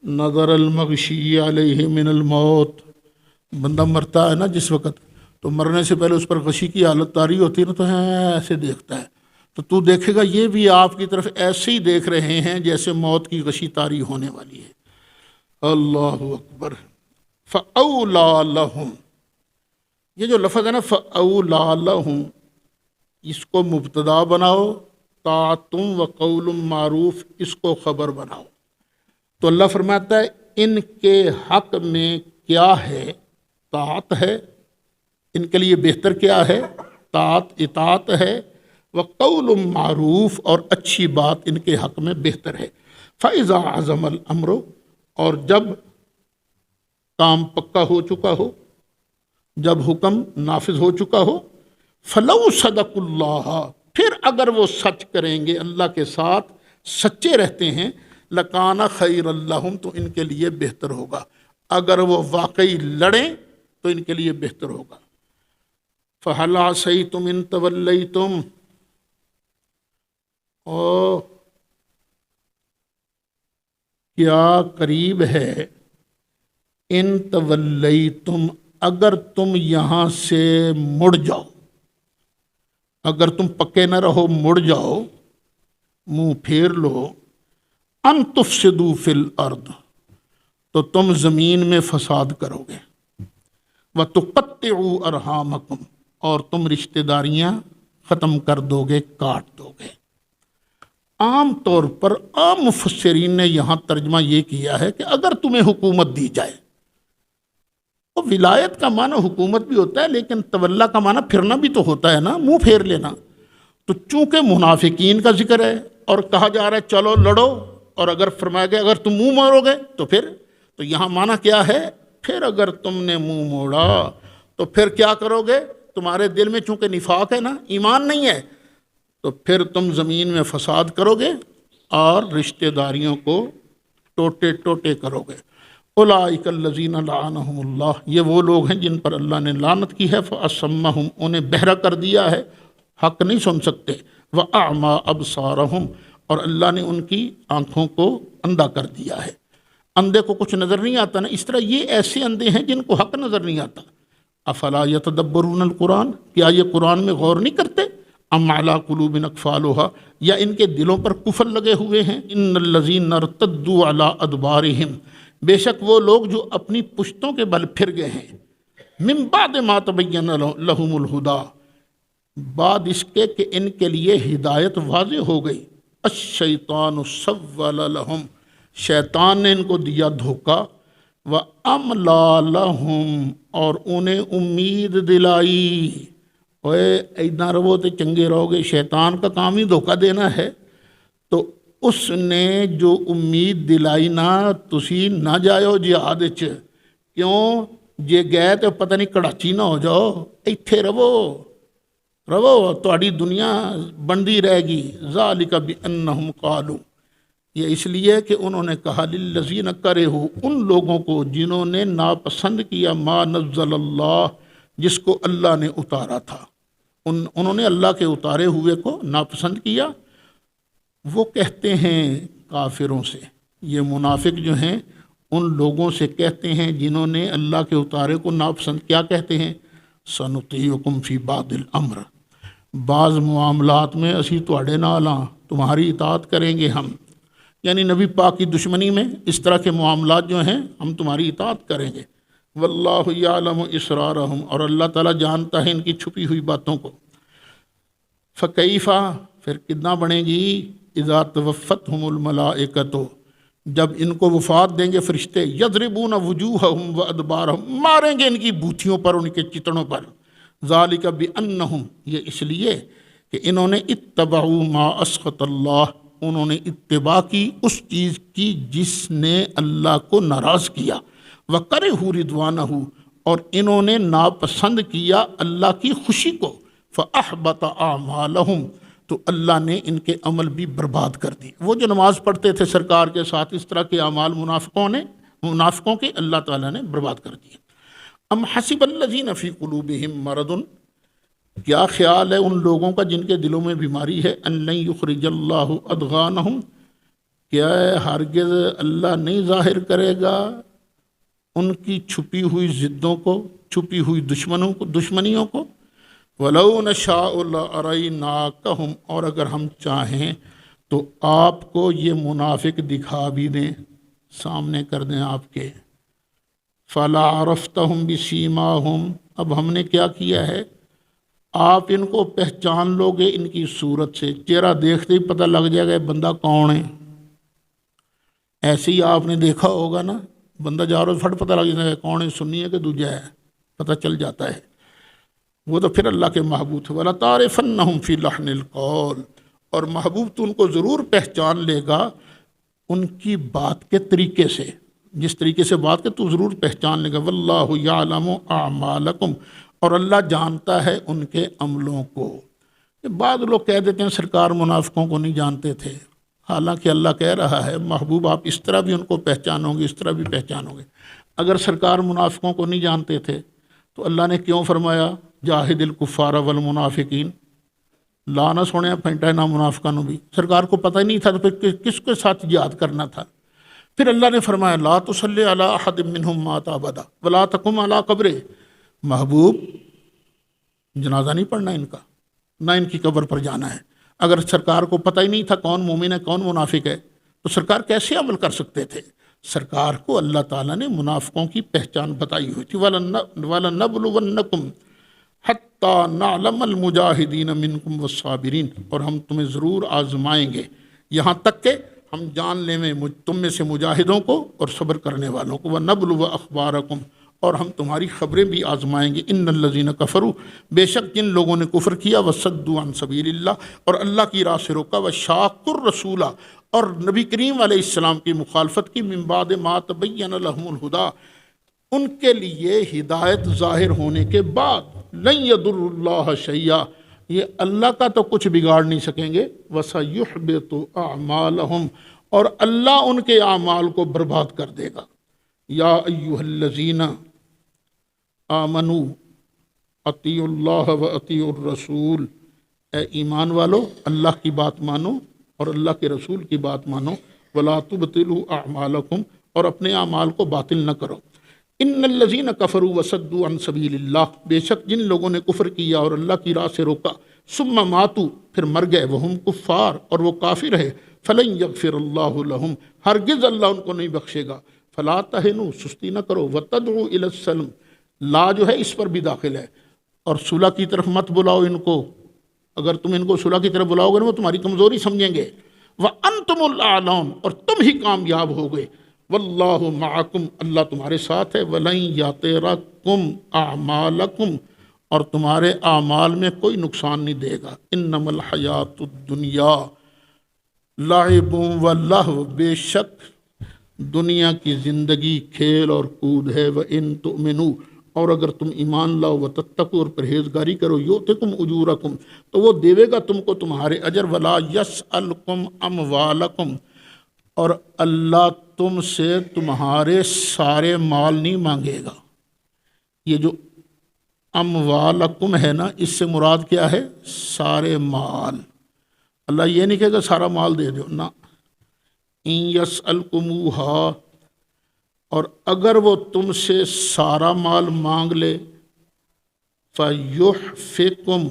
نظر المغشی علیہ من الموت، بندہ مرتا ہے نا جس وقت، تو مرنے سے پہلے اس پر غشی کی حالت طاری ہوتی ہے نا، تو ایسے دیکھتا ہے، تو تو دیکھے گا یہ بھی آپ کی طرف ایسے ہی دیکھ رہے ہیں جیسے موت کی غشی طاری ہونے والی ہے۔ اللہ اکبر۔ فَأَوْلَىٰ لَهُمْ، یہ جو لفظ ہے نا فَأَوْلَىٰ لَهُمْ، اس کو مبتدا بناؤ، طاعتم وقول معروف اس کو خبر بناؤ۔ تو اللہ فرماتا ہے ان کے حق میں کیا ہے؟ طاعت ہے، ان کے لیے بہتر کیا ہے؟ طاعت، اطاعت ہے، وقول معروف، اور اچھی بات ان کے حق میں بہتر ہے۔ فَإِذَا عَزَمَ الْأَمْرُ، اور جب کام پکا ہو چکا ہو، جب حکم نافذ ہو چکا ہو، فَلَوْ صَدَقُوا اللَّهَ، پھر اگر وہ سچ کریں گے، اللہ کے ساتھ سچے رہتے ہیں، لَكَانَ خَيْرًا لَهُمْ، تو ان کے لیے بہتر ہوگا۔ اگر وہ واقعی لڑیں تو ان کے لیے بہتر ہوگا۔ فَهَلْ عَصَيْتُمْ إِن تَوَلَّيْتُمْ، او کیا قریب ہے، ان تولیتم، اگر تم یہاں سے مڑ جاؤ، اگر تم پکے نہ رہو، مڑ جاؤ، منہ پھیر لو، ان تفسدوا فی الارض، تو تم زمین میں فساد کرو گے، وتقطعوا ارحامکم، اور تم رشتہ داریاں ختم کر دو گے، کاٹ دو گے۔ عام طور پر عام مفسرین نے یہاں ترجمہ یہ کیا ہے کہ اگر تمہیں حکومت دی جائے، تو ولایت کا معنی حکومت بھی ہوتا ہے، لیکن تولا کا معنی پھرنا بھی تو ہوتا ہے نا، منہ پھیر لینا۔ تو چونکہ منافقین کا ذکر ہے اور کہا جا رہا ہے چلو لڑو، اور اگر فرمایا گیا اگر تم منہ موڑو گے تو پھر، تو یہاں معنی کیا ہے؟ پھر اگر تم نے منہ موڑا تو پھر کیا کرو گے؟ تمہارے دل میں چونکہ نفاق ہے نا، ایمان نہیں ہے، تو پھر تم زمین میں فساد کرو گے اور رشتہ داریوں کو ٹوٹے ٹوٹے کرو گے۔ اولئک الذین لعنہم اللہ، یہ وہ لوگ ہیں جن پر اللہ نے لعنت کی ہے، فاصمہم، انہیں بہرا کر دیا ہے، حق نہیں سن سکتے، واعمی ابصارہم، اور اللہ نے ان کی آنکھوں کو اندھا کر دیا ہے۔ اندھے کو کچھ نظر نہیں آتا نا، اس طرح یہ ایسے اندھے ہیں جن کو حق نظر نہیں آتا۔ افلا یتدبرون القرآن، کیا یہ قرآن میں غور نہیں کرتے؟ ام علی قلوب اقفالها، یا ان کے دلوں پر کفر لگے ہوئے ہیں۔ ان الذین ارتدوا علی ادبارہم، بے شک وہ لوگ جو اپنی پشتوں کے بل پھر گئے ہیں، من بعد ما تبین لہم الہدی، بعد اس کے کہ ان کے لیے ہدایت واضح ہو گئی۔ الشیطان سول لہم، شیطان نے ان کو دیا دھوکہ، وَأَمْلَى لَهُمْ، اور انہیں امید دلائی، اوے ایدنا رہو تو چنگے رہو گے، شیطان کا کام ہی دھوکہ دینا ہے۔ تو اس نے جو امید دلائی نا، تسی نہ جاؤ جہاد وچ، کیوں جے گئے تو پتہ نہیں کڑاچی نہ ہو جاؤ، ایتھے رہو تہاڈی دنیا بندی رہے گی۔ ذالک بانہم قالوا، یہ اس لیے کہ انہوں نے کہا، للذین کرہوا، ان لوگوں کو جنہوں نے ناپسند کیا، ما نزل اللہ، جس کو اللہ نے اتارا تھا، انہوں نے اللہ کے اتارے ہوئے کو ناپسند کیا۔ وہ کہتے ہیں کافروں سے، یہ منافق جو ہیں ان لوگوں سے کہتے ہیں جنہوں نے اللہ کے اتارے کو ناپسند، کیا کہتے ہیں؟ سنطیعکم فی بعض الامر، بعض معاملات میں اسی تواڈے نال ہاں، تمہاری اطاعت کریں گے ہم، یعنی نبی پاک کی دشمنی میں اس طرح کے معاملات جو ہیں ہم تمہاری اطاعت کریں گے۔ واللہ یعلم اسرارہم، اور اللہ تعالیٰ جانتا ہے ان کی چھپی ہوئی باتوں کو۔ فکیفا، پھر کتنا بنے گی؟ اذا توفتہم الملائکۃ، جب ان کو وفات دیں گے فرشتے، یضربون وجوہہم وادبارہم، ماریں گے ان کی بوتھیوں پر، ان کے چتڑوں پر۔ ذالک بانہم، یہ اس لیے کہ انہوں نے اتبعوا ما اسخط اللہ، انہوں نے اتباع کی اس چیز کی جس نے اللہ کو ناراض کیا، وَكَرِهُ رِضْوَانَهُ، اور انہوں نے ناپسند کیا اللہ کی خوشی کو، فَأَحْبَطَ أَعْمَالَهُمْ، تو اللہ نے ان کے عمل بھی برباد کر دی۔ وہ جو نماز پڑھتے تھے سرکار کے ساتھ، اس طرح کے اعمال منافقوں کے اللہ تعالیٰ نے برباد کر دیے۔ ام حسب الذین فی قلوبہم مرض، کیا خیال ہے ان لوگوں کا جن کے دلوں میں بیماری ہے، ان لن یخرج اللہ اضغانہم، کیا ہرگز اللہ نہیں ظاہر کرے گا ان کی چھپی ہوئی ضدوں کو، چھپی ہوئی دشمنیوں کو۔ وَلَوْ نَشَاءُ لَأَرَيْنَاكَهُمْ، اور اگر ہم چاہیں تو آپ کو یہ منافق دکھا بھی دیں، سامنے کر دیں آپ کے۔ فَلَا عَرَفْتَهُمْ بِسِيمَاهُمْ، اب ہم نے کیا کیا ہے، آپ ان کو پہچان لو گے ان کی صورت سے، چہرہ دیکھتے ہی پتہ لگ جائے گا بندہ کون ہے۔ ایسے ہی آپ نے دیکھا ہوگا نا، بندہ جا رہا پھٹ پتہ لگ جائے گا کون ہے، سنی ہے کہ دوجا ہے، پتہ چل جاتا ہے۔ وہ تو پھر اللہ کے محبوب تھے۔ وَلَتَعْرِفَنَّهُمْ فِي لَحْنِ الْقَوْلِ، اور محبوب تو ان کو ضرور پہچان لے گا ان کی بات کے طریقے سے، جس طریقے سے بات کے تو ضرور پہچان لے گا۔ وَاللَّهُ يَعْلَمُ أَعْمَالَكُمْ، اور اللہ جانتا ہے ان کے عملوں کو۔ بعض لوگ کہہ دیتے ہیں سرکار منافقوں کو نہیں جانتے تھے، حالانکہ اللہ کہہ رہا ہے محبوب آپ اس طرح بھی ان کو پہچانو گے، اس طرح بھی پہچانو گے۔ اگر سرکار منافقوں کو نہیں جانتے تھے تو اللہ نے کیوں فرمایا جاہد الکفار والمنافقین، لعنت ہونے پھینٹا ہے نا منافقوں نو بھی، سرکار کو پتہ ہی نہیں تھا تو پھر کس کے ساتھ جہاد کرنا تھا۔ پھر اللہ نے فرمایا لا تصلی علی احد منہم مات ابدا ولا تقم علی قبرہ، محبوب جنازہ نہیں پڑھنا ان کا، نہ ان کی قبر پر جانا ہے۔ اگر سرکار کو پتہ ہی نہیں تھا کون مومن ہے کون منافق ہے تو سرکار کیسے عمل کر سکتے تھے؟ سرکار کو اللہ تعالیٰ نے منافقوں کی پہچان بتائی ہوئی تھی۔ وَلَنَبْلُوَنَّكُمْ حَتَّى نَعْلَمَ الْمُجَاهِدِينَ مِنْكُمْ وَالصَّابِرِينَ، اور ہم تمہیں ضرور آزمائیں گے یہاں تک کہ ہم جان لیں تم میں سے مجاہدوں کو اور صبر کرنے والوں کو۔ وَنَبْلُوَ أَخْبَارَكُمْ، اور ہم تمہاری خبریں بھی آزمائیں گے۔ ان الذین کفروا، بے شک جن لوگوں نے کفر کیا، وصدوا عن سبیل اللہ، اور اللہ کی راہ سے روکا، وشاقوا الرسول، اور نبی کریم علیہ السلام کی مخالفت کی، من بعد ما تبین لهم الہدی، ان کے لیے ہدایت ظاہر ہونے کے بعد، لن یضر اللہ شیئا، یہ اللہ کا تو کچھ بگاڑ نہیں سکیں گے، وسیحبط اعمالہم، اور اللہ ان کے اعمال کو برباد کر دے گا۔ یا ایھا الذین آمنوا اطیعوا اللہ و اطیعوا الرسول، اے ایمان والو اللہ کی بات مانو اور اللہ کے رسول کی بات مانو، ولا تبطلوا اعمالکم، اور اپنے اعمال کو باطل نہ کرو۔ ان الذین کفروا وصدوا عن سبیل اللہ، بے شک جن لوگوں نے کفر کیا اور اللہ کی راہ سے روکا، ثم ماتوا، پھر مر گئے، وہم کفار، اور وہ کافر ہے، فلن یغفر اللہ لہم، ہرگز اللہ ان کو نہیں بخشے گا۔ فلا تہنوا، سستی نہ کرو، وتدعوا الی السلم، لا جو ہے اس پر بھی داخل ہے، اور صلح کی طرف مت بلاؤ ان کو، اگر تم ان کو صلح کی طرف بلاؤ گے نا وہ تمہاری کمزوری سمجھیں گے۔ وانتم الاعلون، اور تم ہی کامیاب ہوگے۔ واللہ معکم، اللہ تمہارے ساتھ ہے۔ ولن یطرکم اعمالکم، اور تمہارے اعمال میں کوئی نقصان نہیں دے گا۔ انما الحیات الدنیا لعب و لہو، بے شک دنیا کی زندگی کھیل اور کود ہے۔ وَإِن تُؤْمِنُوا، اور اگر تم ایمان لاؤ، وَتَتَّقُوا، اور پرہیزگاری کرو، یُؤْتِکُمْ أُجُورَکُمْ، تو وہ دے گا تم کو تمہارے اجر۔ وَلَا يَسْأَلْكُمْ أَمْوَالَكُمْ، اور اللہ تم سے تمہارے سارے مال نہیں مانگے گا۔ یہ جو اموالکم ہے نا، اس سے مراد کیا ہے؟ سارے مال۔ اللہ یہ نہیں کہے گا سارا مال دے دو، نہ۔ ان یسألکموہا، اور اگر وہ تم سے سارا مال مانگ لے، فیحفکم،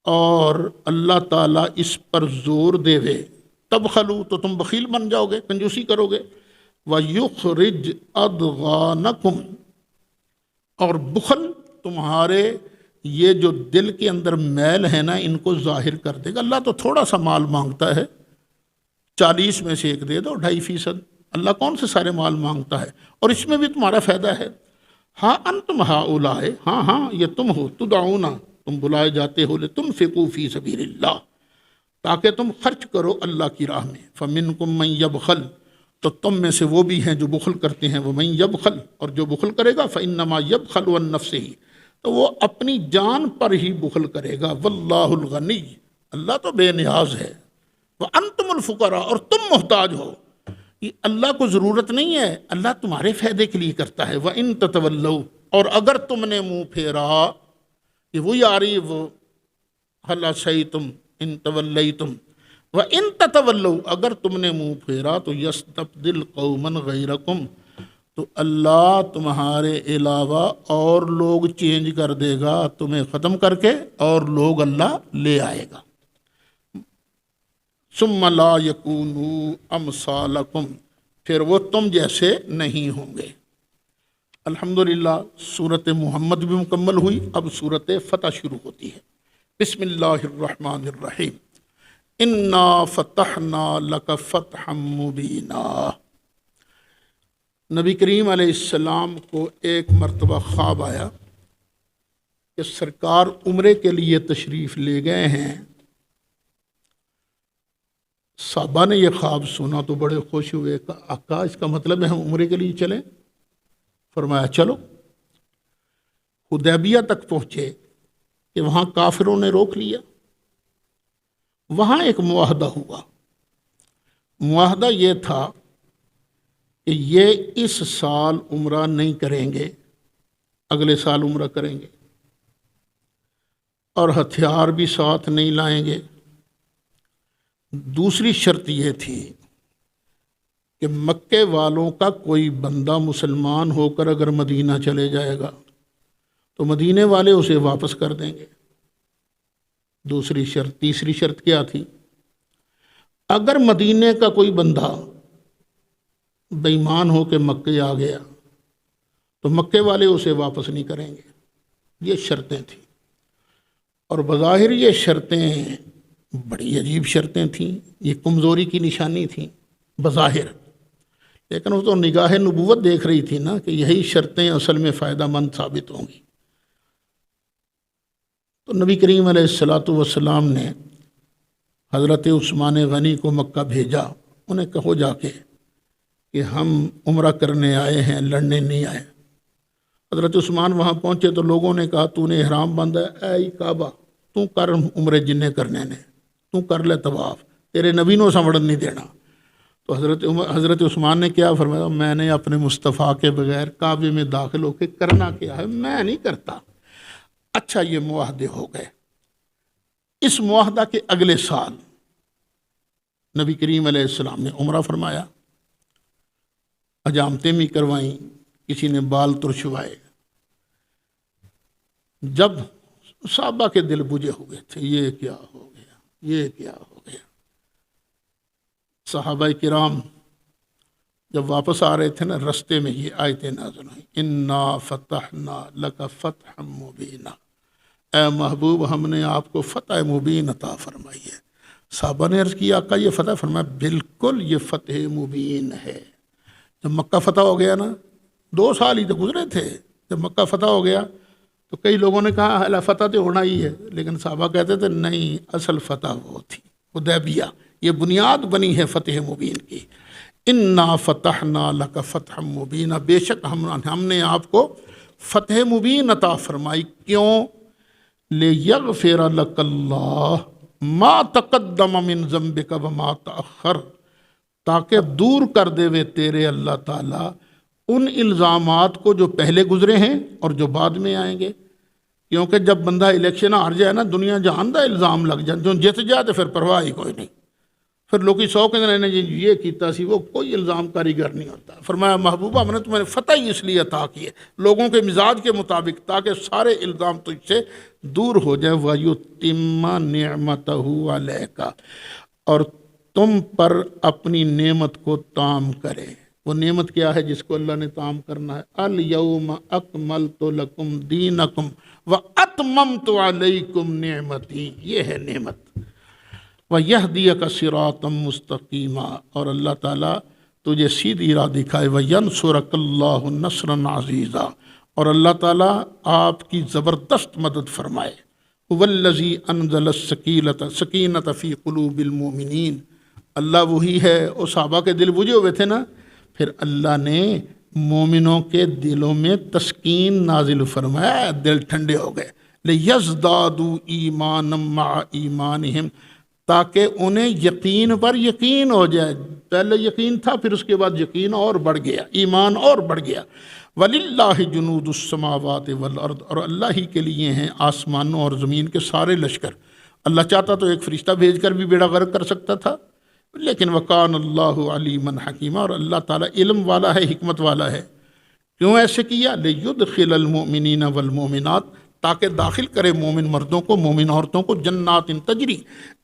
اور اللہ تعالیٰ اس پر زور دے وے، تبخلو، تو تم بخیل بن جاؤ گے، کنجوسی کرو گے، ویخرج اضغانکم، اور بخل تمہارے یہ جو دل کے اندر میل ہے نا ان کو ظاہر کر دے گا۔ اللہ تو تھوڑا سا مال مانگتا ہے، 40 میں سے ایک دے دو، 2.5%۔ اللہ کون سے سارے مال مانگتا ہے؟ اور اس میں بھی تمہارا فائدہ ہے۔ ہاں انتم ہؤلاء، ہاں یہ تم ہو، تدعون، تم بلائے جاتے ہو، لتنفقوا فی سبیل اللہ، تاکہ تم خرچ کرو اللہ کی راہ میں۔ فمنکم من یبخل، تو تم میں سے وہ بھی ہیں جو بخل کرتے ہیں، ومن یبخل، اور جو بخل کرے گا فانما یبخل عن نفسہ، تو وہ اپنی جان پر ہی بخل کرے گا۔ واللہ الغنی، اللہ تو بے نیاز ہے، وانتم الفقراء، اور تم محتاج ہو۔ یہ اللہ کو ضرورت نہیں ہے، اللہ تمہارے فائدے کے لیے کرتا ہے۔ وَإِن تَتَوَلَّوْا، اور اگر تم نے منہ پھیرا، یہ وہی آ رہی وہ هَلْ عَصَيْتُمْ إِن تَوَلَّيْتُمْ، وَإِن تَتَوَلَّوْا، اگر تم نے منہ پھیرا تو يَسْتَبْدِلْ قَوْمًا غَيْرَكُمْ، تو اللہ تمہارے علاوہ اور لوگ چینج کر دے گا، تمہیں ختم کر کے اور لوگ اللہ لے آئے گا۔ ثم لا یکونوا امثالکم، پھر وہ تم جیسے نہیں ہوں گے۔ الحمدللہ سورۃ محمد بھی مکمل ہوئی، اب سورۃ فتح شروع ہوتی ہے۔ بسم اللہ الرحمن الرحیم، انا فتحنا لک فتحا مبینا۔ نبی کریم علیہ السلام کو ایک مرتبہ خواب آیا کہ سرکار عمرے کے لیے تشریف لے گئے ہیں۔ صحابہ نے یہ خواب سنا تو بڑے خوش ہوئے، آقا اس کا مطلب ہے ہم عمرے کے لیے چلیں؟ فرمایا چلو۔ حدیبیہ تک پہنچے کہ وہاں کافروں نے روک لیا، وہاں ایک معاہدہ ہوا۔ معاہدہ یہ تھا کہ یہ اس سال عمرہ نہیں کریں گے، اگلے سال عمرہ کریں گے، اور ہتھیار بھی ساتھ نہیں لائیں گے۔ دوسری شرط یہ تھی کہ مکے والوں کا کوئی بندہ مسلمان ہو کر اگر مدینہ چلے جائے گا تو مدینے والے اسے واپس کر دیں گے، دوسری شرط۔ تیسری شرط کیا تھی؟ اگر مدینے کا کوئی بندہ بے ایمان ہو کے مکے آ گیا تو مکے والے اسے واپس نہیں کریں گے۔ یہ شرطیں تھیں، اور بظاہر یہ شرطیں بڑی عجیب شرطیں تھیں، یہ کمزوری کی نشانی تھیں بظاہر، لیکن وہ تو نگاہ نبوت دیکھ رہی تھی نا کہ یہی شرطیں اصل میں فائدہ مند ثابت ہوں گی۔ تو نبی کریم علیہ السلام نے حضرت عثمان غنی کو مکہ بھیجا، انہیں کہو جا کے کہ ہم عمرہ کرنے آئے ہیں، لڑنے نہیں آئے۔ حضرت عثمان وہاں پہنچے تو لوگوں نے کہا تو نے احرام باندھا ہے، اے کعبہ تو کر عمرے جنہیں کرنے نے، تو کر لے طواف، تیرے نبی نو سنوڑن نہیں دینا۔ تو حضرت عثمان نے کیا فرمایا؟ میں نے اپنے مصطفیٰ کے بغیر کعبے میں داخل ہو کے کرنا کیا ہے، میں نہیں کرتا۔ اچھا یہ معاہدے ہو گئے۔ اس معاہدہ کے اگلے سال نبی کریم علیہ السلام نے عمرہ فرمایا، حجامتیں بھی کروائیں، کسی نے بال ترشوائے۔ جب صحابہ کے دل بجھے ہوئے تھے، یہ کیا ہو گیا، یہ کیا ہو گیا۔ صحابہ کرام جب واپس آ رہے تھے نا، رستے میں یہ آیتیں نازل ہوئیں، انا فتحنا لک فتحا مبینا، اے محبوب ہم نے آپ کو فتح مبین عطا فرمائی ہے۔ صحابہ نے عرض کیا آقا یہ فتح؟ فرمایا بالکل یہ فتح مبین ہے۔ جب مکہ فتح ہو گیا نا، 2 سال ہی تو گزرے تھے، جب مکہ فتح ہو گیا تو کئی لوگوں نے کہا اللہ فتح تو ہونا ہی ہے، لیکن صحابہ کہتے تھے نہیں، اصل فتح وہ تھی حدیبیہ، یہ بنیاد بنی ہے فتح مبین کی۔ انا فتحنا لک فتحا مبینا، بے شک ہم نے آپ کو فتح مبین عطا فرمائی۔ کیوں؟ لیغفر لک اللہ ما تقدم من ذنبک وما تأخر، تاکہ دور کر دے وے تیرے اللہ تعالیٰ ان الزامات کو جو پہلے گزرے ہیں اور جو بعد میں آئیں گے، کیونکہ جب بندہ الیکشن ہار جائے نا، دنیا جہاندہ الزام لگ جائے، جو جت جائے تو پھر پرواہ ہی کوئی نہیں، پھر لوگ سو کے نے یہ کیتا سی، وہ کوئی الزام کاریگر نہیں ہوتا۔ فرمایا محبوبہ میں نے تمہیں فتح ہی اس لیے عطا کی ہے لوگوں کے مزاج کے مطابق، تاکہ سارے الزام تجھ سے دور ہو جائے۔ وَيُتِمَّ نِعْمَتَهُ عَلَيْكَ، اور تم پر اپنی نعمت کو تام کرے۔ وہ نعمت کیا ہے جس کو اللہ نے تام کرنا ہے؟ الْيَوْمَ أَكْمَلْتُ لَكُمْ دِينَكُمْ وَأَتْمَمْتُ عَلَيْكُمْ نِعْمَتِي، یہ ہے نعمت۔ وَيَهْدِيَكَ صِرَاطًا مُسْتَقِيمًا، اور اللہ تعالیٰ تجھے سیدھی راہ دکھائے۔ وَيَنْصُرَكَ اللَّهُ نَصْرًا عَزِيزًا، اور اللہ تعالیٰ آپ کی زبردست مدد فرمائے۔ هُوَ الَّذِي أَنزَلَ السَّكِينَةَ فِي قُلُوبِ الْمُؤْمِنِينَ، اللہ وہی ہے، وہ صحابہ کے دل بجھے ہوئے تھے نا، پھر اللہ نے مومنوں کے دلوں میں تسکین نازل فرمایا، دل ٹھنڈے ہو گئے۔ لِيَزْدَادُوا إِيمَانًا مَعَ إِيمَانِهِمْ، تاکہ انہیں یقین پر یقین ہو جائے، پہلے یقین تھا پھر اس کے بعد یقین اور بڑھ گیا، ایمان اور بڑھ گیا۔ وَلِلَّهِ جُنُودُ السَّمَاوَاتِ وَالْأَرْضِ، اور اللہ ہی کے لیے ہیں آسمانوں اور زمین کے سارے لشکر۔ اللہ چاہتا تو ایک فرشتہ بھیج کر بھی بیڑا غرق کر سکتا تھا، لیکن وَكَانَ اللَّهُ عَلِيمًا حَكِيمًا، اور اللہ تعالیٰ علم والا ہے، حکمت والا ہے۔ کیوں ایسے کیا؟ لِيُدْخِلَ الْمُؤْمِنِينَ وَالْمُؤْمِنَاتِ، تاکہ داخل کرے مومن مردوں کو، مومن عورتوں کو، جنات تجری،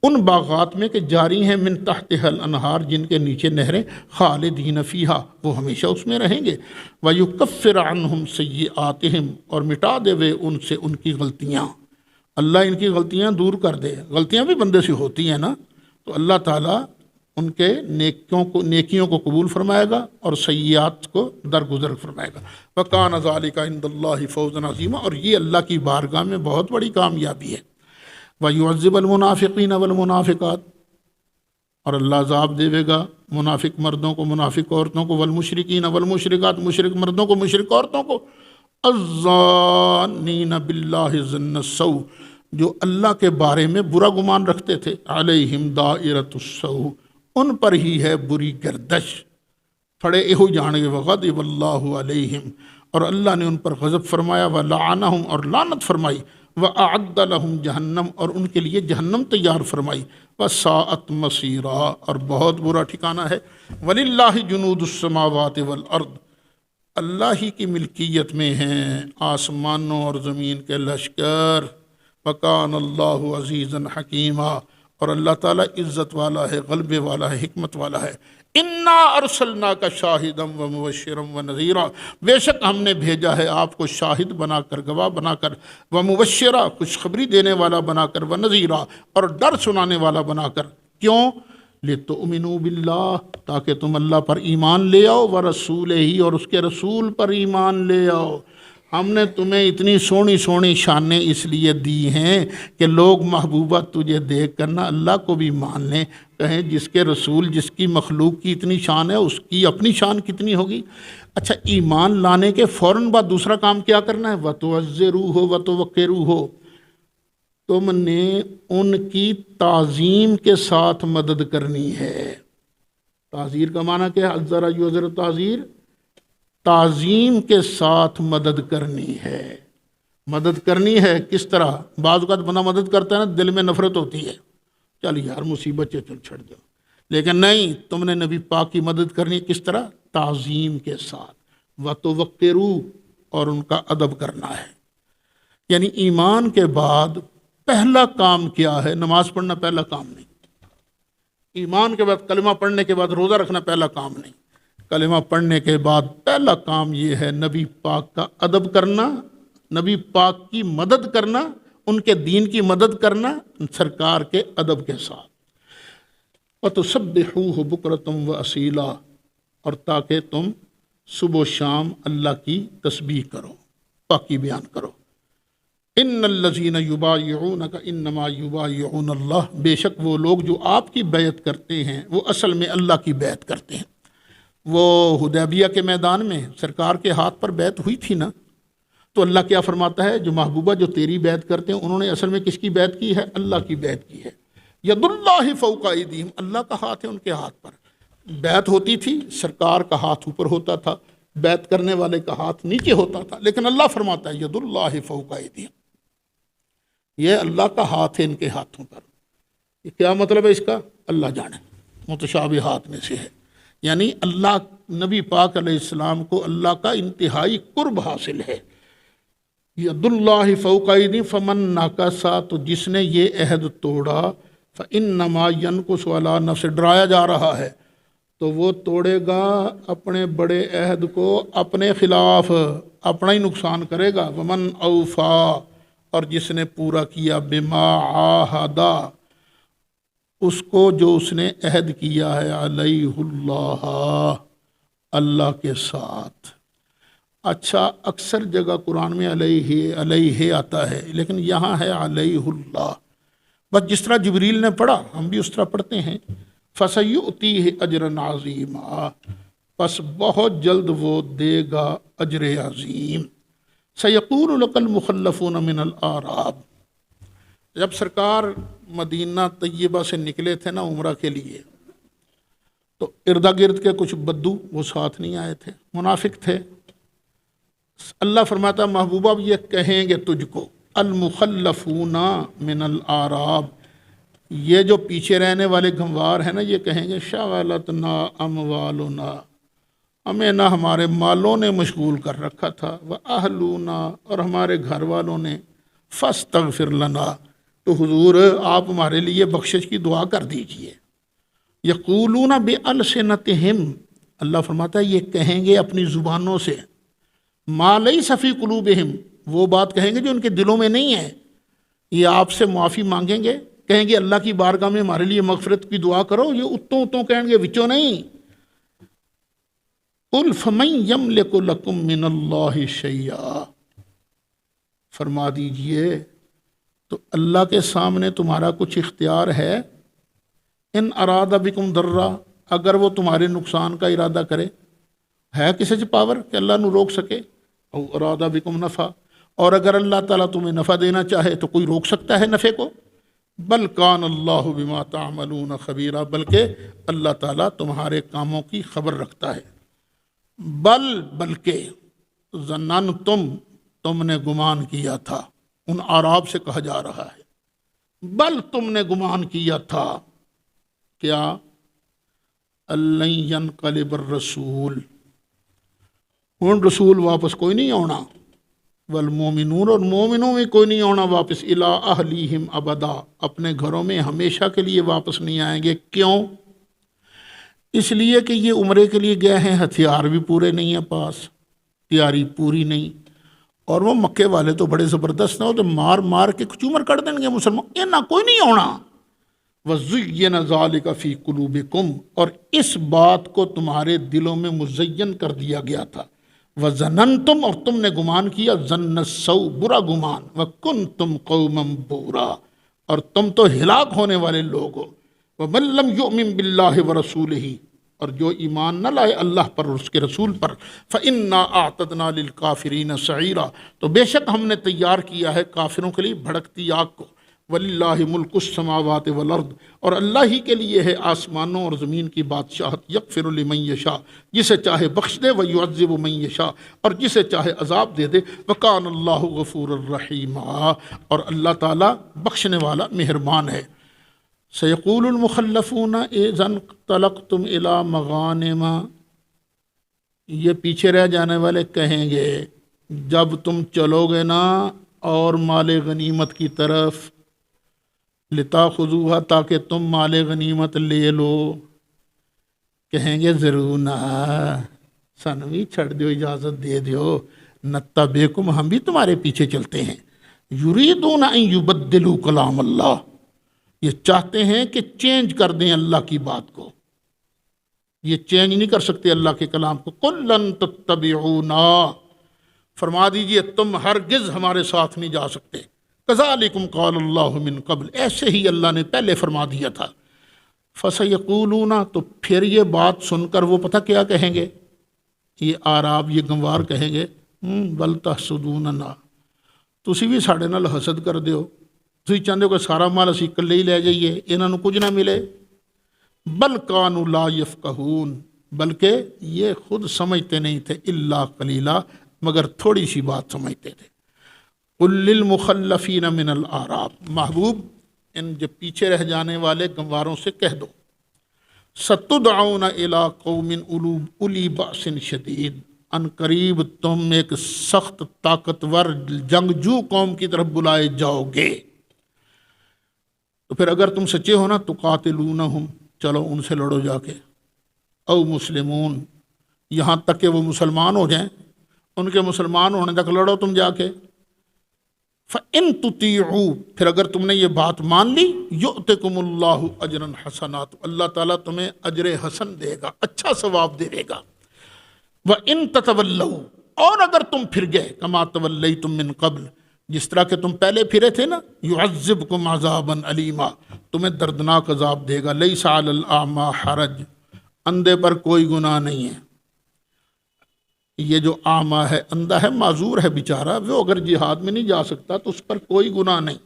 ان باغات میں کہ جاری ہیں، من تحتها الانہار، جن کے نیچے نہریں، خالدین فیہا، وہ ہمیشہ اس میں رہیں گے۔ وَيُكَفِّرْ عَنْهُمْ سَيِّئَاتِهِمْ، اور مٹا دے وے ان سے ان کی غلطیاں، اللہ ان کی غلطیاں دور کر دے۔ غلطیاں بھی بندے سے ہوتی ہیں نا، تو اللہ تعالیٰ ان کے نیکیوں کو قبول فرمائے گا اور سیئات کو درگزر فرمائے گا۔ وَكَانَ ذَلِكَ عِندَ اللَّهِ فَوْزًا عَظِيمًا، اور یہ اللہ کی بارگاہ میں بہت بڑی کامیابی ہے۔ وَيُعَذِّبَ الْمُنَافِقِينَ وَالْمُنَافِقَاتِ، اور اللہ عذاب دے گا منافق مردوں کو، منافق عورتوں کو، والمشرکین والمشرکات، مشرک مردوں کو، مشرک عورتوں کو، الظَّانِّينَ بِاللَّهِ ظَنَّ السَّوْءِ، جو اللہ کے بارے میں برا گمان رکھتے تھے، عَلَيْهِمْ دَائِرَةُ السَّوْءِ، ان پر ہی ہے بری گردش، پھڑے یہو جان گے۔ وغضب اللہ علیہم، اور اللہ نے ان پر غضب فرمایا، ولعنہم، اور لعنت فرمائی، واعد لہم جہنم، اور ان کے لیے جہنم تیار فرمائی، وساءت مصیرا، اور بہت برا ٹھکانہ ہے۔ وللہ جنود السماوات والارض، اللہ ہی کی ملکیت میں ہیں آسمانوں اور زمین کے لشکر۔ وکان اللہ عزیزا حکیما، اور اللہ تعالیٰ عزت والا ہے، غلبے والا ہے، حکمت والا ہے۔ انا ارسلناک شاہدا ومبشرا ونذیرا، بے شک ہم نے بھیجا ہے آپ کو شاہد بنا کر، گواہ بنا کر، ومبشرا، خوشخبری دینے والا بنا کر، ونذیرا، اور ڈر سنانے والا بنا کر۔ کیوں؟ لتؤمنوا باللہ، تاکہ تم اللہ پر ایمان لے آؤ، ورسولہ، اور اس کے رسول پر ایمان لے آؤ۔ ہم نے تمہیں اتنی سونی سونی شانیں اس لیے دی ہیں کہ لوگ محبوبہ تجھے دیکھ کر نہ اللہ کو بھی مان لیں، کہیں جس کے رسول، جس کی مخلوق کی اتنی شان ہے، اس کی اپنی شان کتنی ہوگی۔ اچھا، ایمان لانے کے فوراً بعد دوسرا کام کیا کرنا ہے؟ وَتُعَزِّرُوهُ وَتُوَقِّرُوهُ، تم نے ان کی تعظیم کے ساتھ مدد کرنی ہے۔ تعزیر کا معنی کیا ہے؟ عزّر یعزر، تعزیر، تعظیم کے ساتھ مدد کرنی ہے۔ مدد کرنی ہے کس طرح؟ بعض اوقات بندہ مدد کرتا ہے نا، دل میں نفرت ہوتی ہے، چل یار مصیبت چل چھڑ دو، لیکن نہیں، تم نے نبی پاک کی مدد کرنی ہے کس طرح؟ تعظیم کے ساتھ۔ وَتُوَقِّرُوا، اور ان کا ادب کرنا ہے۔ یعنی ایمان کے بعد پہلا کام کیا ہے؟ نماز پڑھنا پہلا کام نہیں، ایمان کے بعد کلمہ پڑھنے کے بعد روزہ رکھنا پہلا کام نہیں، کلمہ پڑھنے کے بعد پہلا کام یہ ہے نبی پاک کا ادب کرنا، نبی پاک کی مدد کرنا، ان کے دین کی مدد کرنا سرکار کے ادب کے ساتھ۔ وَتُسَبِّحُوهُ بُكْرَةً وَأَصِيلًا، اور تاکہ تم صبح و شام اللہ کی تسبیح کرو، پاکی بیان کرو۔ ان الذین یبایعونک انما یبایعون اللہ، بے شک وہ لوگ جو آپ کی بیعت کرتے ہیں وہ اصل میں اللہ کی بیعت کرتے ہیں۔ وہ حدیبیہ کے میدان میں سرکار کے ہاتھ پر بیعت ہوئی تھی نا، تو اللہ کیا فرماتا ہے؟ جو محبوبہ جو تیری بیعت کرتے ہیں انہوں نے اصل میں کس کی بیعت کی ہے؟ اللہ کی بیعت کی ہے۔ ید اللہ فوق ایدیہم، اللہ کا ہاتھ ہے ان کے ہاتھ پر۔ بیعت ہوتی تھی، سرکار کا ہاتھ اوپر ہوتا تھا، بیعت کرنے والے کا ہاتھ نیچے ہوتا تھا، لیکن اللہ فرماتا ہے ید اللہ فوق ایدیہم، یہ اللہ کا ہاتھ ہے ان کے ہاتھوں پر۔ یہ کیا مطلب ہے اس کا؟ اللہ جانے، متشابہات میں سے ہے، یعنی اللہ، نبی پاک علیہ السلام کو اللہ کا انتہائی قرب حاصل ہے۔ ید اللہ فوق ایدیہم فمن نکث، تو جس نے یہ عہد توڑا، فانما ینکث علی نفسہ، ڈرایا جا رہا ہے تو وہ توڑے گا اپنے بڑے عہد کو اپنے خلاف، اپنا ہی نقصان کرے گا۔ ومن اوفا، اور جس نے پورا کیا، بما عاہدا، اس کو جو اس نے عہد کیا ہے، علیہ اللہ، اللہ کے ساتھ۔ اچھا، اکثر جگہ قرآن میں علیہ علیہ آتا ہے، لیکن یہاں ہے علیہ اللہ، بس جس طرح جبریل نے پڑھا ہم بھی اس طرح پڑھتے ہیں۔ فَسَيُؤْتِيهِ أَجْرًا عَظِيمًا، پس بہت جلد وہ دے گا اجر عظیم۔ سَيَقُولُ لَكَ الْمُخَلَّفُونَ مِنَ الْأَعْرَابِ، جب سرکار مدینہ طیبہ سے نکلے تھے نا عمرہ کے لیے، تو ارد گرد کے کچھ بدو وہ ساتھ نہیں آئے تھے، منافق تھے۔ اللہ فرماتا محبوبہ یہ کہیں گے تجھ کو، المخلفون من الأعراب، یہ جو پیچھے رہنے والے گنوار ہیں نا، یہ کہیں گے شغلتنا اموالنا، ہمیں نہ ہمارے مالوں نے مشغول کر رکھا تھا، واہلونا، اور ہمارے گھر والوں نے، فاستغفر لنا، تو حضور آپ ہمارے لیے بخشش کی دعا کر دیجئے۔ یقولون بألسنتہم، اللہ فرماتا ہے یہ کہیں گے اپنی زبانوں سے، ما لیس فی قلوبہم، وہ بات کہیں گے جو ان کے دلوں میں نہیں ہے۔ یہ آپ سے معافی مانگیں گے، کہیں گے اللہ کی بارگاہ میں ہمارے لیے مغفرت کی دعا کرو، یہ اتوں اتوں کہیں گے، وچوں نہیں۔ قل فمن یملک لکم من اللہ شیئا، فرما دیجئے تو اللہ کے سامنے تمہارا کچھ اختیار ہے؟ ان اراد بکم ضرا، اگر وہ تمہارے نقصان کا ارادہ کرے، ہے کسی سے پاور کہ اللہ نو روک سکے؟ او اراد بکم نفع، اور اگر اللہ تعالیٰ تمہیں نفع دینا چاہے تو کوئی روک سکتا ہے نفع کو؟ بل کان اللہ بما تعملون خبیرا، بلکہ اللہ تعالیٰ تمہارے کاموں کی خبر رکھتا ہے۔ بلکہ ظننتم، تم نے گمان کیا تھا، ان اعراب سے کہا جا رہا ہے، بل تم نے گمان کیا تھا، کیا؟ الن ینقلب الرسول، ان رسول واپس کوئی نہیں آنا، والمومنون، اور مومنوں میں کوئی نہیں آنا واپس، الی اہلیہم ابدا، اپنے گھروں میں ہمیشہ کے لیے واپس نہیں آئیں گے۔ کیوں؟ اس لیے کہ یہ عمرے کے لیے گئے ہیں، ہتھیار بھی پورے نہیں ہیں پاس، تیاری پوری نہیں، اور وہ مکے والے تو بڑے زبردست ہیں، تو مار مار کے چومر کر دیں گے مسلمان، یہ نہ کوئی نہیں آنا۔ وَزُيِّنَ ذَلِكَ فِي قُلُوبِكُمْ، اور اس بات کو تمہارے دلوں میں مزین کر دیا گیا تھا۔ وَظَنَنْتُمْ، اور تم نے گمان کیا، ظَنَّ السَّوْء، برا گمان، وَكُنْتُمْ قَوْمًا بُورًا، اور تم تو ہلاک ہونے والے لوگ ہو۔ وَمَن لَّمْ يُؤْمِن بِاللَّهِ وَرَسُولِهِ، اور جو ایمان نہ لائے اللہ پر اور اس کے رسول پر، فَإِنَّا أَعْتَدْنَا لِلْكَافِرِينَ سَعِيرًا، تو بے شک ہم نے تیار کیا ہے کافروں کے لیے بھڑکتی آگ کو۔ وَلِلَّهِ مُلْكُ السَّمَاوَاتِ وَالْأَرْضِ، اور اللہ ہی کے لیے ہے آسمانوں اور زمین کی بادشاہت، یغفر لمن یشاء، جسے چاہے بخش دے، وَيُعَذِّبُ مَن یشاء، اور جسے چاہے عذاب دے دے، وَكَانَ اللَّهُ غَفُورًا رَحِيمًا، اور اللہ تعالیٰ بخشنے والا مہربان ہے۔ سَيَقُولُ الْمُخَلَّفُونَ إِذَا انطَلَقْتُمْ إِلَىٰ مَغَانِمَ، یہ پیچھے رہ جانے والے کہیں گے جب تم چلو گے نا اور مال غنیمت کی طرف، لِتَأْخُذُوهَا، تاکہ تم مال غنیمت لے لو، کہیں گے ضرور نہ، سن بھی چھڑ دیو، اجازت دے دیو، نتبعکم، ہم بھی تمہارے پیچھے چلتے ہیں۔ یریدون ان یبدلوا کلام اللہ، یہ چاہتے ہیں کہ چینج کر دیں اللہ کی بات کو، یہ چینج نہیں کر سکتے اللہ کے کلام کو۔ قل لن تتبعونا، فرما دیجئے تم ہرگز ہمارے ساتھ نہیں جا سکتے۔ کذالکم قال اللہ من قبل، ایسے ہی اللہ نے پہلے فرما دیا تھا۔ فسیقولون، تو پھر یہ بات سن کر وہ پتہ کیا کہیں گے، یہ اعراب، یہ گنوار کہیں گے، بل تحسدوننا، تسی بھی ساڈے نال حسد کر دیو، تسی چاہتے ہو کہ سارا مال اسی کلے ہی لے جائیے، انہاں نوں کچھ نہ ملے۔ بل کانوا لا یفقہون، بلکہ یہ خود سمجھتے نہیں تھے، الا قلیلا، مگر تھوڑی سی بات سمجھتے تھے۔ قل للمخلفین من الاعراب، محبوب ان جو پیچھے رہ جانے والے گنواروں سے کہہ دو، ستدعون الی قوم اولی بأس شدید، ان قریب تم ایک سخت طاقتور جنگجو قوم کی طرف بلائے جاؤ گے۔ تو پھر اگر تم سچے ہو نا تو قاتلونہم، چلو ان سے لڑو جا کے، او مسلمون، یہاں تک کہ وہ مسلمان ہو جائیں، ان کے مسلمان ہونے تک لڑو تم جا کے۔ فَإِن تُطِيعُوا، پھر اگر تم نے یہ بات مان لی، يُؤْتِكُمُ اللَّهُ أَجْرًا حَسَنًا، تو اللہ تعالیٰ تمہیں اجر حسن دے گا، اچھا ثواب دے گا۔ وَإِن تَتَوَلَّوْا، اور اگر تم پھر گئے، كَمَا تَوَلَّيْتُم مِّن قَبْلُ، جس طرح کہ تم پہلے پھرے تھے نا، يُعَذِّبْكُمْ عَذَابًا أَلِيمًا، تمہیں دردناک عذاب دے گا۔ لَيْسَ عَلَى الْأَعْمَى حَرَج، اندھے پر کوئی گناہ نہیں ہے۔ یہ جو اعمیٰ ہے، اندھا ہے، معذور ہے بیچارہ، وہ اگر جہاد میں نہیں جا سکتا تو اس پر کوئی گناہ نہیں۔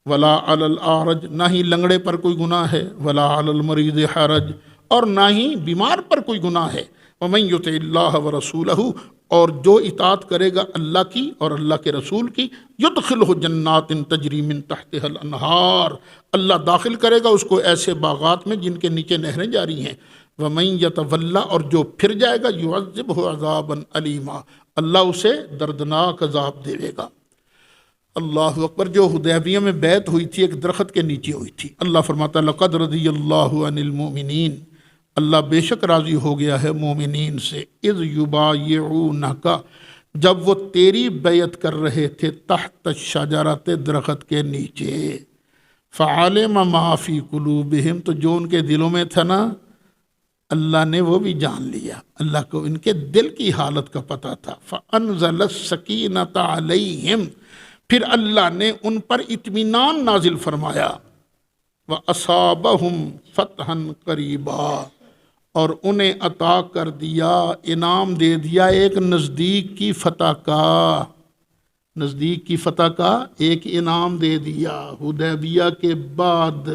ولا علی الاعرج، نہ ہی لنگڑے پر کوئی گناہ ہے، ولا علی المریض حرج، اور نہ ہی بیمار پر کوئی گناہ ہے۔ ومن یطع اللہ ورسولہ، اور جو اطاعت کرے گا اللہ کی اور اللہ کے رسول کی، یدخلہ جنات تجری من تحتها الانہار، اللہ داخل کرے گا اس کو ایسے باغات میں جن کے نیچے نہریں جاری ہیں۔ وَمَن يَتَوَلَّ، اور جو پھر جائے گا، يُعَذِّبْهُ عَذَابًا أَلِيمًا، اللہ اسے دردناک عذاب دے گا۔ اللہ اکبر۔ جو حدیبیہ میں بیعت ہوئی تھی ایک درخت کے نیچے ہوئی تھی۔ اللہ فرماتا ہے لَقَدْ رَضِيَ اللَّهُ عَنِ الْمُؤْمِنِينَ، اللہ بے شک راضی ہو گیا ہے مومنین سے، اذ یبایعونک، جب وہ تیری بیعت کر رہے تھے، تحت الشجرۃ، درخت کے نیچے، فعلم ما فی قلوبہم، تو جو ان کے دلوں میں تھا نا، اللہ نے وہ بھی جان لیا، اللہ کو ان کے دل کی حالت کا پتہ تھا۔ فانزل السکینۃ علیہم، پھر اللہ نے ان پر اطمینان نازل فرمایا۔ وَأَصَابَهُمْ فَتْحًا قَرِيبًا، اور انہیں عطا کر دیا، انعام دے دیا ایک نزدیک کی فتح کا، نزدیک کی فتح کا ایک انعام دے دیا۔ حدیبیہ کے بعد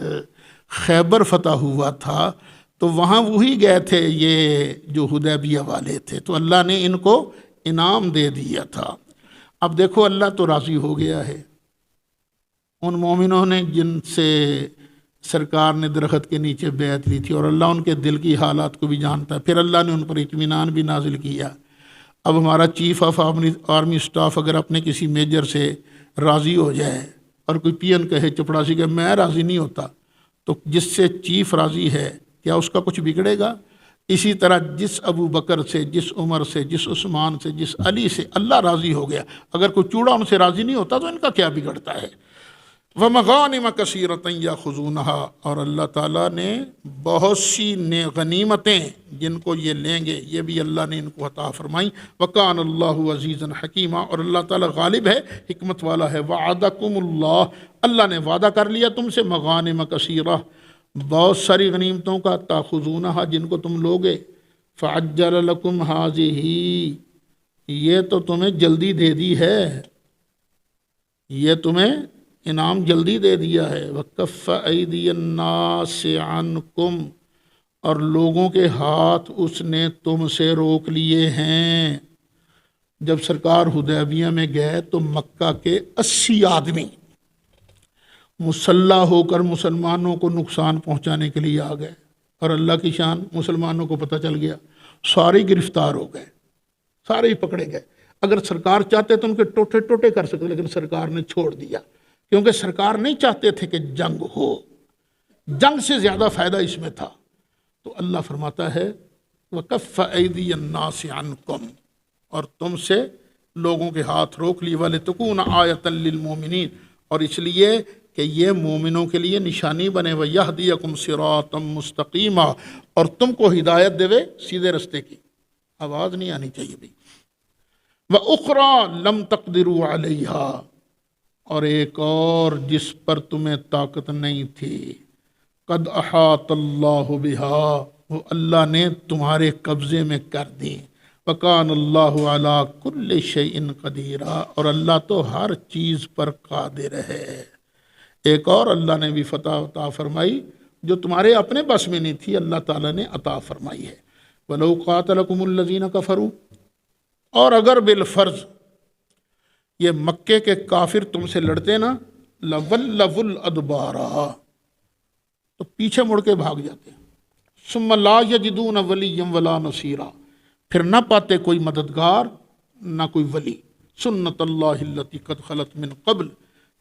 خیبر فتح ہوا تھا، تو وہاں وہی گئے تھے یہ جو حدیبیہ والے تھے، تو اللہ نے ان کو انعام دے دیا تھا۔ اب دیکھو اللہ تو راضی ہو گیا ہے ان مومنوں نے جن سے سرکار نے درخت کے نیچے بیعت لی تھی، اور اللہ ان کے دل کی حالات کو بھی جانتا ہے۔ پھر اللہ نے ان پر اطمینان بھی نازل کیا۔ اب ہمارا چیف آف آرمی اسٹاف اگر اپنے کسی میجر سے راضی ہو جائے اور کوئی پی این کہے چپڑاسی کہ میں راضی نہیں ہوتا، تو جس سے چیف راضی ہے کیا اس کا کچھ بگڑے گا؟ اسی طرح جس ابو بکر سے، جس عمر سے، جس عثمان سے، جس علی سے اللہ راضی ہو گیا، اگر کوئی چوڑا ان سے راضی نہیں ہوتا تو ان کا کیا بگڑتا ہے؟ وَمَغَانِمَ كَثِيرَةً يَأْخُذُونَهَا، اور اللہ تعالیٰ نے بہت سی غنیمتیں جن کو یہ لیں گے، یہ بھی اللہ نے ان کو عطا فرمائی۔ وَكَانَ اللَّهُ عَزِيزًا حَكِيمًا، اور اللہ تعالیٰ غالب ہے، حکمت والا ہے۔ وَعَدَكُمُ اللَّهُ، اللہ نے وعدہ کر لیا تم سے، مغانم کثیرہ، بہت ساری غنیمتوں کا، تاخذونہا، جن کو تم لوگے، فعجل لکم ہذہ، یہ تو تمہیں جلدی دے دی ہے، یہ تمہیں انعام جلدی دے دیا ہے۔ وکف ایدی الناس عنکم، اور لوگوں کے ہاتھ اس نے تم سے روک لیے ہیں۔ جب سرکار حدیبیہ میں گئے تو مکہ کے 80 آدمی مسلح ہو کر مسلمانوں کو نقصان پہنچانے کے لیے آ گئے، اور اللہ کی شان، مسلمانوں کو پتہ چل گیا، سارے گرفتار ہو گئے، سارے ہی پکڑے گئے۔ اگر سرکار چاہتے تو ان کے ٹوٹے ٹوٹے کر سکتے، لیکن سرکار نے چھوڑ دیا، کیونکہ سرکار نہیں چاہتے تھے کہ جنگ ہو، جنگ سے زیادہ فائدہ اس میں تھا۔ تو اللہ فرماتا ہے وَكَفَّ أَيْدِيَ النَّاسِ عَنْكُمْ، اور تم سے لوگوں کے ہاتھ روک لیے، وَلِتَكُونَ آیَةً لِّلْمُؤْمِنِينَ، اور اس لیے کہ یہ مومنوں کے لیے نشانی بنے، وَيَهْدِيَكُمْ صِرَاطًا مُسْتَقِيمًا، اور تم کو ہدایت دے سیدھے رستے کی۔ آواز نہیں آنی چاہیے بھی۔ وَأُخْرَى لَمْ تَقْدِرُوا عَلَيْهَا، اور ایک اور جس پر تمہیں طاقت نہیں تھی، قد احاط اللہ بہا، وہ اللہ نے تمہارے قبضے میں کر دی۔ وکان اللہ علی کل شیء قدیر، اور اللہ تو ہر چیز پر قادر ہے۔ ایک اور اللہ نے بھی فتح عطا فرمائی جو تمہارے اپنے بس میں نہیں تھی، اللہ تعالیٰ نے عطا فرمائی ہے۔ وَلَوْ قَاتَلَكُمُ الَّذِينَ كَفَرُوا، اور اگر بالفرض یہ مکے کے کافر تم سے لڑتے نا، لَوَلَّوُا الْأَدْبَارَ، تو پیچھے مڑ کے بھاگ جاتے، ثُمَّ لَا يَجِدُونَ وَلِيًّا وَلَا نَصِيرًا، پھر نہ پاتے کوئی مددگار نہ کوئی ولی۔ سنت اللہ التی قد خلت من قبل،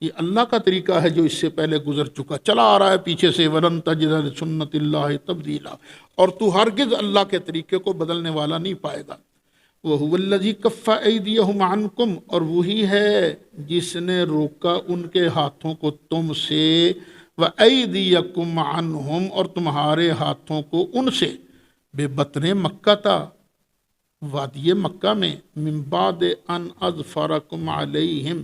یہ اللہ کا طریقہ ہے جو اس سے پہلے گزر چکا، چلا آ رہا ہے پیچھے سے، وَلَن تَجِدَ لِسُنَّتِ اللہِ تَبْدِيلًا، اور تو ہرگز اللہ کے طریقے کو بدلنے والا نہیں پائے گا۔ وَهُوَ الَّذِي كَفَّ أَيْدِيَهُمْ عَنْكُمْ، اور وہی ہے جس نے روکا ان کے ہاتھوں کو تم سے، وَأَيْدِيَكُمْ عَنْهُمْ، اور تمہارے ہاتھوں کو ان سے، بِبَطْنِ مکہ تھا، وادی مکہ میں، من بعد ان اظفرکم علیہم،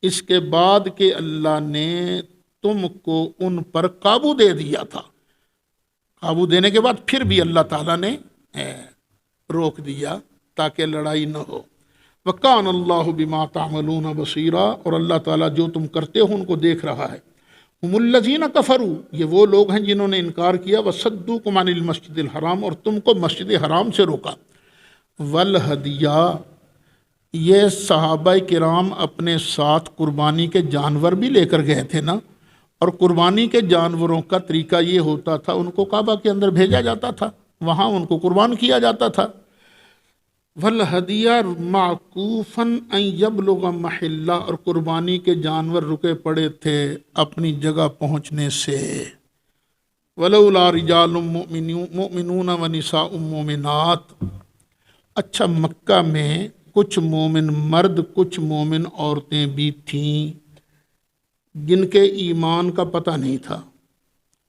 اس کے بعد کہ اللہ نے تم کو ان پر قابو دے دیا تھا۔ قابو دینے کے بعد پھر بھی اللہ تعالیٰ نے روک دیا تاکہ لڑائی نہ ہو۔ وَكَانَ اللَّهُ بِمَا تَعْمَلُونَ بَصِيرًا، اور اللہ تعالیٰ جو تم کرتے ہو ان کو دیکھ رہا ہے۔ ہم الذین کفروا، یہ وہ لوگ ہیں جنہوں نے انکار کیا، وصدوکم عن المسجد الحرام، اور تم کو مسجد حرام سے روکا، والہدیہ، یہ صحابہ کرام اپنے ساتھ قربانی کے جانور بھی لے کر گئے تھے نا، اور قربانی کے جانوروں کا طریقہ یہ ہوتا تھا، ان کو کعبہ کے اندر بھیجا جاتا تھا، وہاں ان کو قربان کیا جاتا تھا۔ والہدیہ معکوفاً ان یبلغ محلہ، اور قربانی کے جانور رکے پڑے تھے اپنی جگہ پہنچنے سے۔ ولولا رجال مؤمنون ونساء مؤمنات، اچھا مکہ میں کچھ مومن مرد کچھ مومن عورتیں بھی تھیں جن کے ایمان کا پتہ نہیں تھا۔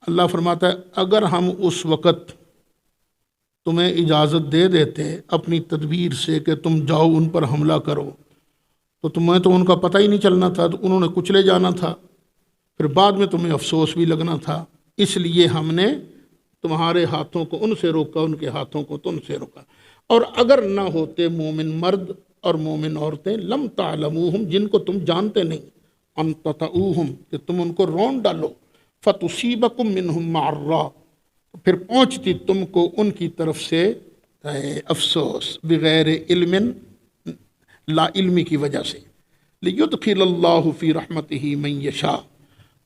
اللہ فرماتا ہے اگر ہم اس وقت تمہیں اجازت دے دیتے اپنی تدبیر سے کہ تم جاؤ ان پر حملہ کرو، تو تمہیں تو ان کا پتہ ہی نہیں چلنا تھا، تو انہوں نے کچلے جانا تھا، پھر بعد میں تمہیں افسوس بھی لگنا تھا، اس لیے ہم نے تمہارے ہاتھوں کو ان سے روکا، ان کے ہاتھوں کو تم سے روکا۔ اور اگر نہ ہوتے مومن مرد اور مومن عورتیں، لم تعلموہم، جن کو تم جانتے نہیں، ان تطؤوہم، کہ تم ان کو رون ڈالو، فتصیبکم منہم معرہ، پھر پہنچتی تم کو ان کی طرف سے افسوس، بغیر علم، لا علمی کی وجہ سے، لیدخل اللہ فی رحمتہ من یشاء،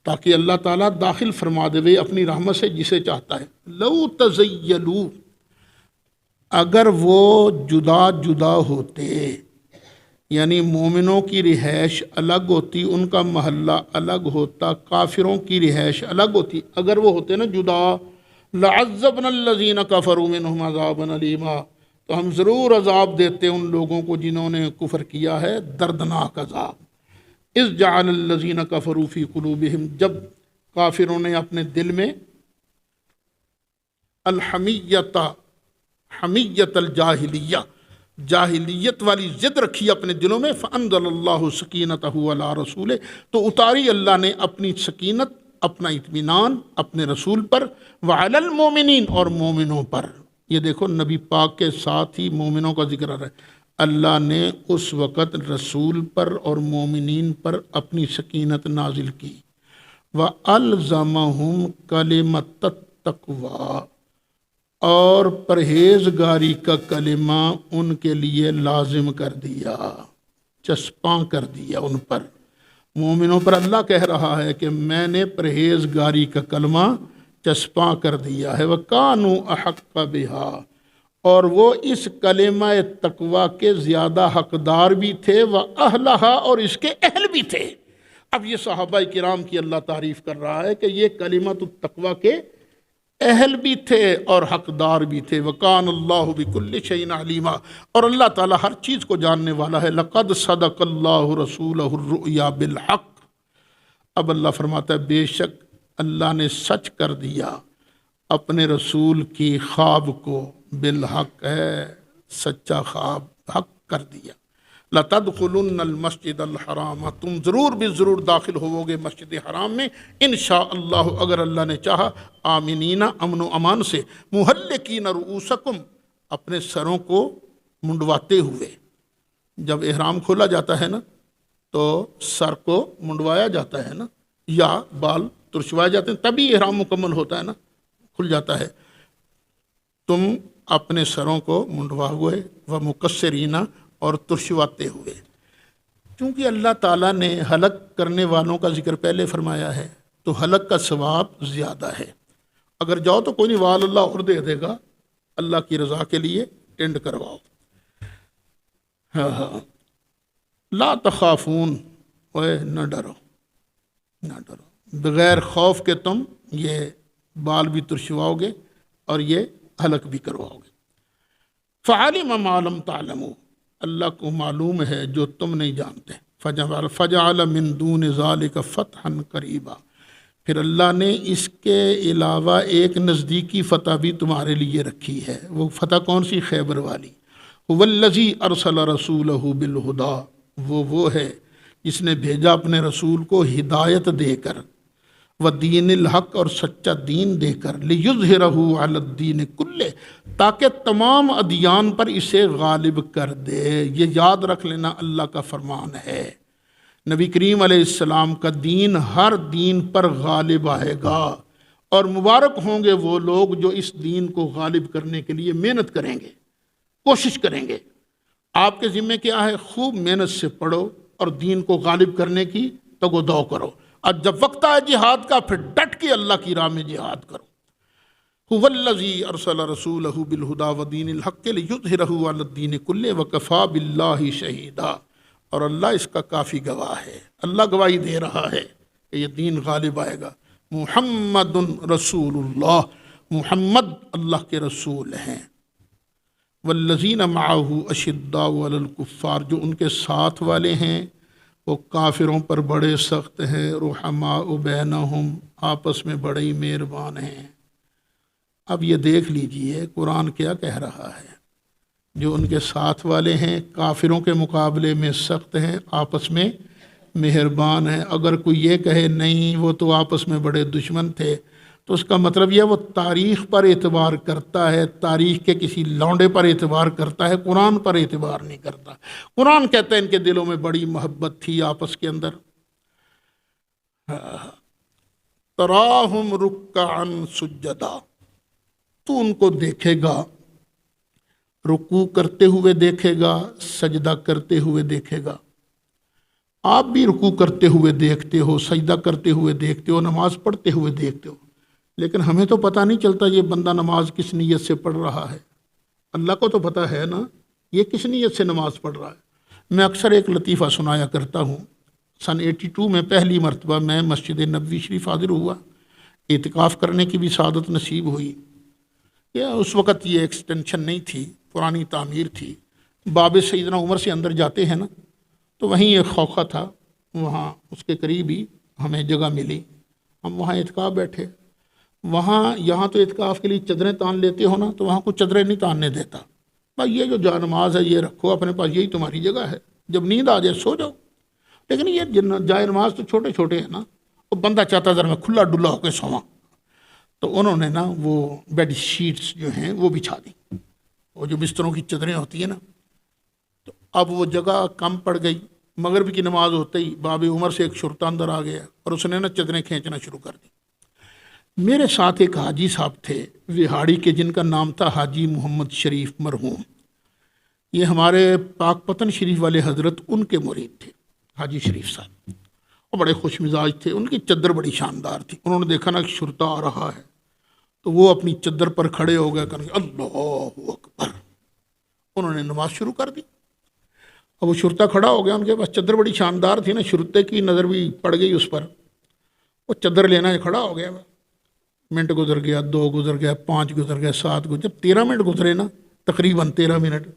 تاکہ اللہ تعالیٰ داخل فرما دے اپنی رحمت سے جسے چاہتا ہے۔ لو تزیلوا، اگر وہ جدا جدا ہوتے، یعنی مومنوں کی رہائش الگ ہوتی، ان کا محلہ الگ ہوتا، کافروں کی رہائش الگ ہوتی، اگر وہ ہوتے نا جدا، لعذبنا الذین کفروا منہم عذابا الیما، تو ہم ضرور عذاب دیتے ان لوگوں کو جنہوں نے کفر کیا ہے، دردناک عذاب۔ اذ جعل الذین کفروا فی قلوبہم، جب کافروں نے اپنے دل میں حمیت الجاہلیہ، جاہلیت والی ضد رکھی اپنے دلوں میں، فانزل اللہ سکینتہ علی رسولہ، تو اتاری اللہ نے اپنی سکینت، اپنا اطمینان اپنے رسول پر، وعلی المومنین، اور مومنوں پر۔ یہ دیکھو نبی پاک کے ساتھ ہی مومنوں کا ذکر آ رہا ہے، اللہ نے اس وقت رسول پر اور مومنین پر اپنی سکینت نازل کی۔ وَأَلْزَمَهُمْ كَلِمَةَ التَّقْوَىٰ، اور پرہیزگاری کا کلمہ ان کے لیے لازم کر دیا، چسپاں کر دیا ان پر۔ مومنوں پر اللہ کہہ رہا ہے کہ میں نے پرہیزگاری کا کلمہ چسپاں کر دیا ہے۔ وَكَانُوا أَحَقَّ بِهَا، اور وہ اس کلمہ تقویٰ کے زیادہ حقدار بھی تھے، وَأَهْلَهَا، اور اس کے اہل بھی تھے۔ اب یہ صحابہ کرام کی اللہ تعریف کر رہا ہے کہ یہ کلمۃ التقویٰ کے اہل بھی تھے اور حقدار بھی تھے۔ وَكَانَ اللَّهُ بِكُلِّ شَيْءٍ عَلِيمًا، اور اللہ تعالیٰ ہر چیز کو جاننے والا ہے۔ لَقَدْ صَدَقَ اللَّهُ رَسُولَهُ الرُّؤْيَا بِالْحَقِّ، اب اللہ فرماتا ہے بے شک اللہ نے سچ کر دیا اپنے رسول کی خواب کو، بالحق ہے سچا خواب، حق کر دیا۔ لَتَدْخُلُنَّ الْمَسْجِدَ الْحَرَامَ، تم ضرور بھی ضرور داخل ہوگے مسجد حرام میں، انشاءاللہ، اگر اللہ نے چاہا، آمنین، امن و امان سے، محلقین رؤوسکم، اپنے سروں کو منڈواتے ہوئے۔ جب احرام کھولا جاتا ہے نا تو سر کو منڈوایا جاتا ہے نا، یا بال ترشوائے جاتے ہیں، تبھی احرام مکمل ہوتا ہے نا، کھل جاتا ہے۔ تم اپنے سروں کو منڈوا ہوئے و مقصرین اور ترشواتے ہوئے۔ چونکہ اللہ تعالیٰ نے ہلاک کرنے والوں کا ذکر پہلے فرمایا ہے تو ہلاک کا ثواب زیادہ ہے۔ اگر جاؤ تو کوئی نہیں، وال اللہ اور دے دے گا، اللہ کی رضا کے لیے ٹینڈ کرواؤ۔ لا تخافون، اوے نہ ڈرو، نہ ڈرو، بغیر خوف کے تم یہ بال بھی ترشواؤ گے اور یہ ہلاک بھی کرواؤ گے۔ فعلم ما لم تعلموا، اللہ کو معلوم ہے جو تم نہیں جانتے۔ فجعل من دون ذلك فتحا قریبا، پھر اللہ نے اس کے علاوہ ایک نزدیکی فتح بھی تمہارے لیے رکھی ہے۔ وہ فتح کون سی؟ خیبر والی۔ هو الذی ارسل رسولہ بالہدی، وہ ہے جس نے بھیجا اپنے رسول کو ہدایت دے کر، ودین الحق، اور سچا دین دے کر، لیظہرہ علی الدین کلہ، تاکہ تمام ادیان پر اسے غالب کر دے۔ یہ یاد رکھ لینا اللہ کا فرمان ہے، نبی کریم علیہ السلام کا دین ہر دین پر غالب آئے گا، اور مبارک ہوں گے وہ لوگ جو اس دین کو غالب کرنے کے لیے محنت کریں گے، کوشش کریں گے۔ آپ کے ذمہ کیا ہے؟ خوب محنت سے پڑھو اور دین کو غالب کرنے کی تگ و دو کرو، اور جب وقت آئے جہاد کا پھر ڈٹ کے اللہ کی راہ میں جہاد کرو۔ هو الذی ارسل رسولہ بالہدی ودین الحق لیظہرہ علی الدین کلہ وکفی باللہ شہیدا، اور اللہ اس کا کافی گواہ ہے، اللہ گواہی دے رہا ہے کہ یہ دین غالب آئے گا۔ محمد رسول اللہ، محمد اللہ کے رسول ہیں۔ والذین معہ اشداء علی الکفار، جو ان کے ساتھ والے ہیں وہ کافروں پر بڑے سخت ہیں، رحماء بینہم، آپس میں بڑے ہی مہربان ہیں۔ اب یہ دیکھ لیجئے قرآن کیا کہہ رہا ہے، جو ان کے ساتھ والے ہیں کافروں کے مقابلے میں سخت ہیں، آپس میں مہربان ہیں۔ اگر کوئی یہ کہے نہیں وہ تو آپس میں بڑے دشمن تھے، تو اس کا مطلب یہ وہ تاریخ پر اعتبار کرتا ہے، تاریخ کے کسی لونڈے پر اعتبار کرتا ہے، قرآن پر اعتبار نہیں کرتا۔ قرآن کہتا ہے ان کے دلوں میں بڑی محبت تھی آپس کے اندر۔ تراہم رکعا سجدا، تو ان کو دیکھے گا رکوع کرتے ہوئے دیکھے گا، سجدہ کرتے ہوئے دیکھے گا۔ آپ بھی رکوع کرتے ہوئے دیکھتے ہو، سجدہ کرتے ہوئے دیکھتے ہو، نماز پڑھتے ہوئے دیکھتے ہو، لیکن ہمیں تو پتہ نہیں چلتا یہ بندہ نماز کس نیت سے پڑھ رہا ہے۔ اللہ کو تو پتہ ہے نا یہ کس نیت سے نماز پڑھ رہا ہے۔ میں اکثر ایک لطیفہ سنایا کرتا ہوں۔ سن 82 میں پہلی مرتبہ میں مسجد نبوی شریف حاضر ہوا، اعتکاف کرنے کی بھی سعادت نصیب ہوئی۔ اس وقت یہ ایکسٹینشن نہیں تھی، پرانی تعمیر تھی۔ باب سیدنا عمر سے اندر جاتے ہیں نا، تو وہیں ایک خوخہ تھا، وہاں اس کے قریب ہی ہمیں جگہ ملی، ہم وہاں اعتکاف بیٹھے۔ وہاں یہاں تو اعتکاف کے لیے چادریں تان لیتے ہو نا، تو وہاں کوئی چادریں نہیں تاننے دیتا، بھائی یہ جو جا نماز ہے یہ رکھو اپنے پاس، یہی تمہاری جگہ ہے، جب نیند آ جائے سو جاؤ۔ لیکن یہ جائے نماز تو چھوٹے چھوٹے ہیں نا، وہ بندہ چاہتا ذرا میں کھلا ڈلا ہو کے سواں، تو انہوں نے نا وہ بیڈ شیٹس جو ہیں وہ بچھا دی، وہ جو بستروں کی چادریں ہوتی ہیں نا، تو اب وہ جگہ کم پڑ گئی۔ مغرب کی نماز ہوتے ہی باب عمر سے ایک شرطہ اندر آ گیا اور اس نے نا چادریں کھینچنا شروع کر دی۔ میرے ساتھ ایک حاجی صاحب تھے وہاڑی کے، جن کا نام تھا حاجی محمد شریف مرحوم۔ یہ ہمارے پاک پتن شریف والے حضرت ان کے مرید تھے، حاجی شریف صاحب، اور بڑے خوش مزاج تھے۔ ان کی چادر بڑی شاندار تھی۔ انہوں نے دیکھا نا کہ شرطہ آ رہا ہے تو وہ اپنی چادر پر کھڑے ہو گئے، کہ اللہ اکبر، انہوں نے نماز شروع کر دی۔ اب وہ شرطہ کھڑا ہو گیا، ان کے پاس چادر بڑی شاندار تھی نا، شرطے کی نظر بھی پڑ گئی اس پر، وہ چادر لینا کھڑا ہو گیا۔ منٹ گزر گیا، 2 گزر گیا، 5 گزر گیا، 7 گزر، جب 13 منٹ گزرے نا، تقریباً 13 منٹ،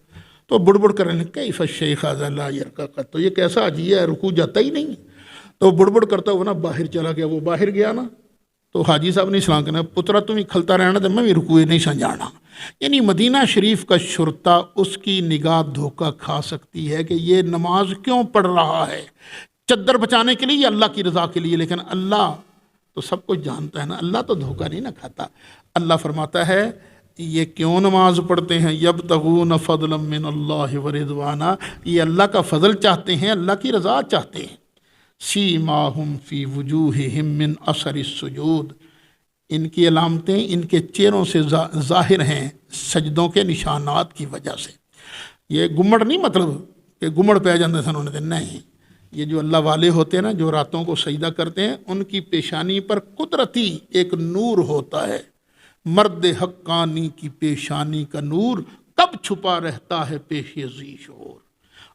تو بڑبڑ کرنے لگے، کیف الشیخ ھذا لا یرکع قط، تو یہ کیسا حاجی ہے رکوع جاتا ہی نہیں۔ تو بڑبڑ کرتا ہوا نا باہر چلا گیا۔ وہ باہر گیا نا تو حاجی صاحب نے سلام کرنا، پترا تم ہی کھلتا رہنا تو میں بھی رکوع نہیں سنجانا۔ یعنی مدینہ شریف کا شرطہ اس کی نگاہ دھوکہ کھا سکتی ہے کہ یہ نماز کیوں پڑھ رہا ہے، چادر بچانے کے لیے یا اللہ کی رضا کے لیے، لیکن اللہ تو سب کچھ جانتا ہے نا، اللہ تو دھوکہ نہیں نہ کھاتا۔ اللہ فرماتا ہے یہ کیوں نماز پڑھتے ہیں، یبتغون فضلا من اللہ ورضوانا، یہ اللہ کا فضل چاہتے ہیں، اللہ کی رضا چاہتے ہیں۔ سیماہم فی وجوہہم من اثر السجود، ان کی علامتیں ان کے چہروں سے ظاہر ہیں سجدوں کے نشانات کی وجہ سے۔ یہ گمڑ نہیں مطلب کہ گمڑ پہ جاندے سن انہیں نہیں، یہ جو اللہ والے ہوتے ہیں نا، جو راتوں کو سجدہ کرتے ہیں، ان کی پیشانی پر قدرتی ایک نور ہوتا ہے۔ مرد حقانی کی پیشانی کا نور کب چھپا رہتا ہے پیش ذی شعور۔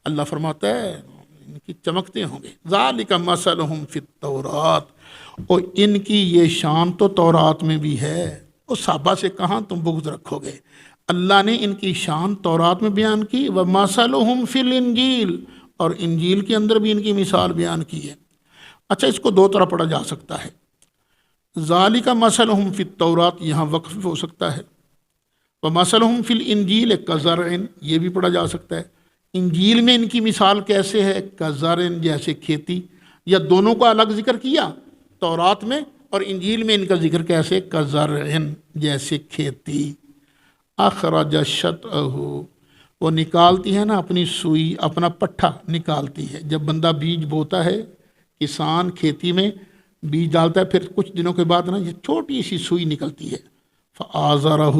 اللہ فرماتا ہے ان کی چمکتے ہوں گے۔ ذالک مثلہم فی التورات، اور ان کی یہ شان تو تورات میں بھی ہے۔ وہ صحابہ سے کہاں تم بغض رکھو گے؟ اللہ نے ان کی شان تورات میں بیان کی، وَمَثَلُهُمْ فِي الْإِنْجِيلِ، اور انجیل کے اندر بھی ان کی مثال بیان کی ہے۔ اچھا، اس کو دو طرح پڑھا جا سکتا ہے۔ ذالک مثلہم فی التورات یہاں وقف ہو سکتا ہے، وَمَثَلُهُمْ فِي الْإِنْجِيلِ كَزَرْعٍ یہ بھی پڑھا جا سکتا ہے۔ انجیل میں ان کی مثال کیسے ہے؟ کزرعٍ جیسے کھیتی، یا دونوں کو الگ ذکر کیا تورات میں، اور انجیل میں ان کا ذکر کیسے؟ کزرعٍ جیسے کھیتی، اخرج شطأہ وہ نکالتی ہے نا اپنی سوئی، اپنا پٹھا نکالتی ہے۔ جب بندہ بیج بوتا ہے، کسان کھیتی میں بیج ڈالتا ہے، پھر کچھ دنوں کے بعد نا یہ چھوٹی سی سوئی نکلتی ہے، فآزرہ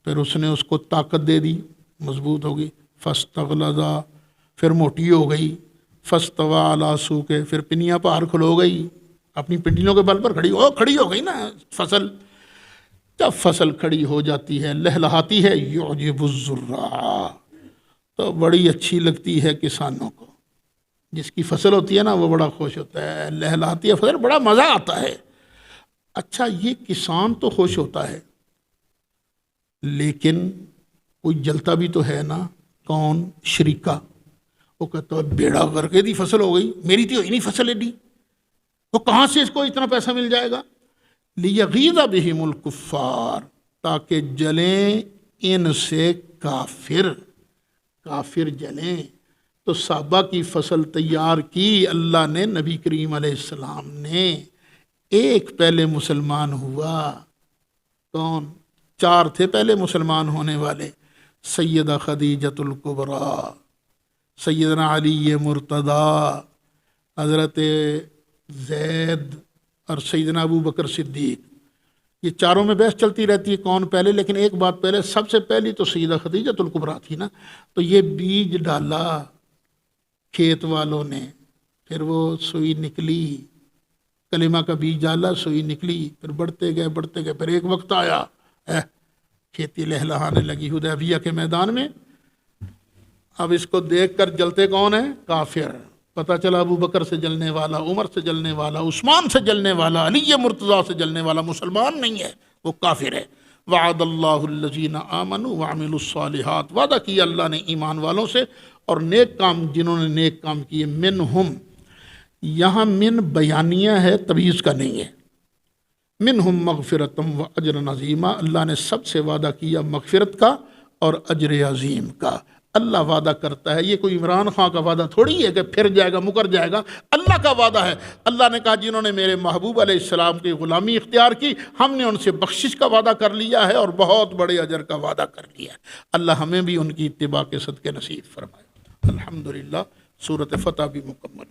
پھر اس نے اس کو طاقت دے دی، مضبوط ہو گئی، فاستغلظا پھر موٹی ہو گئی، فاستوی علی سوقہ پھر پنیاں پار کھلو گئی، اپنی پنڈلیوں کے بل پر کھڑی ہو گئی نا فصل۔ جب فصل کھڑی ہو جاتی ہے، لہلہاتی ہے، یعجب الزراع تو بڑی اچھی لگتی ہے کسانوں کو۔ جس کی فصل ہوتی ہے نا وہ بڑا خوش ہوتا ہے، لہلہاتی ہے فصل، بڑا مزہ آتا ہے۔ اچھا، یہ کسان تو خوش ہوتا ہے، لیکن کوئی جلتا بھی تو ہے نا۔ کون؟ شریکہ۔ وہ کہتا ہے بیڑا کر کے دی فصل ہو گئی، میری تو ہوئی نہیں فصل ایڈی، وہ کہاں سے اس کو اتنا پیسہ مل جائے گا؟ لیغیظ بہم الکفار تاکہ جلیں ان سے کافر جلیں۔ تو صحابہ کی فصل تیار کی اللہ نے، نبی کریم علیہ السلام نے۔ ایک پہلے مسلمان ہوا، کون؟ 4 تھے پہلے مسلمان ہونے والے، سیدہ خدیجۃ الکبریٰ، سیدنا علی مرتضیٰ، حضرت زید اور سیدنا ابو بکر صدیق۔ یہ چاروں میں بحث چلتی رہتی ہے کون پہلے، لیکن ایک بات پہلے، سب سے پہلی تو سیدہ خدیجۃ الکبریٰ تھی نا۔ تو یہ بیج ڈالا کھیت والوں نے، پھر وہ سوئی نکلی، کلمہ کا بیج ڈالا، سوئی نکلی، پھر بڑھتے گئے، پھر ایک وقت آیا کھیتی لہلہانے لگی حدیبیہ کے میدان میں۔ اب اس کو دیکھ کر جلتے کون ہیں؟ کافر۔ پتہ چلا ابو بکر سے جلنے والا، عمر سے جلنے والا، عثمان سے جلنے والا، علی مرتضیٰ سے جلنے والا مسلمان نہیں ہے، وہ کافر ہے۔ وعد اللہ الذین آمنوا وعملوا الصالحات، وعدہ کیا اللہ نے ایمان والوں سے اور نیک کام، جنہوں نے نیک کام کیے، منہم، یہاں من بیانیہ ہے، تبعیض کا نہیں ہے۔ منہم مغفرتم و اجر عظیمہ، اللہ نے سب سے وعدہ کیا مغفرت کا اور اجر عظیم کا۔ اللہ وعدہ کرتا ہے، یہ کوئی عمران خان کا وعدہ تھوڑی ہے کہ پھر جائے گا مکر جائے گا، اللہ کا وعدہ ہے۔ اللہ نے کہا جنہوں نے میرے محبوب علیہ السلام کی غلامی اختیار کی، ہم نے ان سے بخشش کا وعدہ کر لیا ہے اور بہت بڑے اجر کا وعدہ کر لیا ہے۔ اللہ ہمیں بھی ان کی اتباع کے صدقے نصیب فرمائے۔ الحمدللہ، سورۃ فتح بھی مکمل۔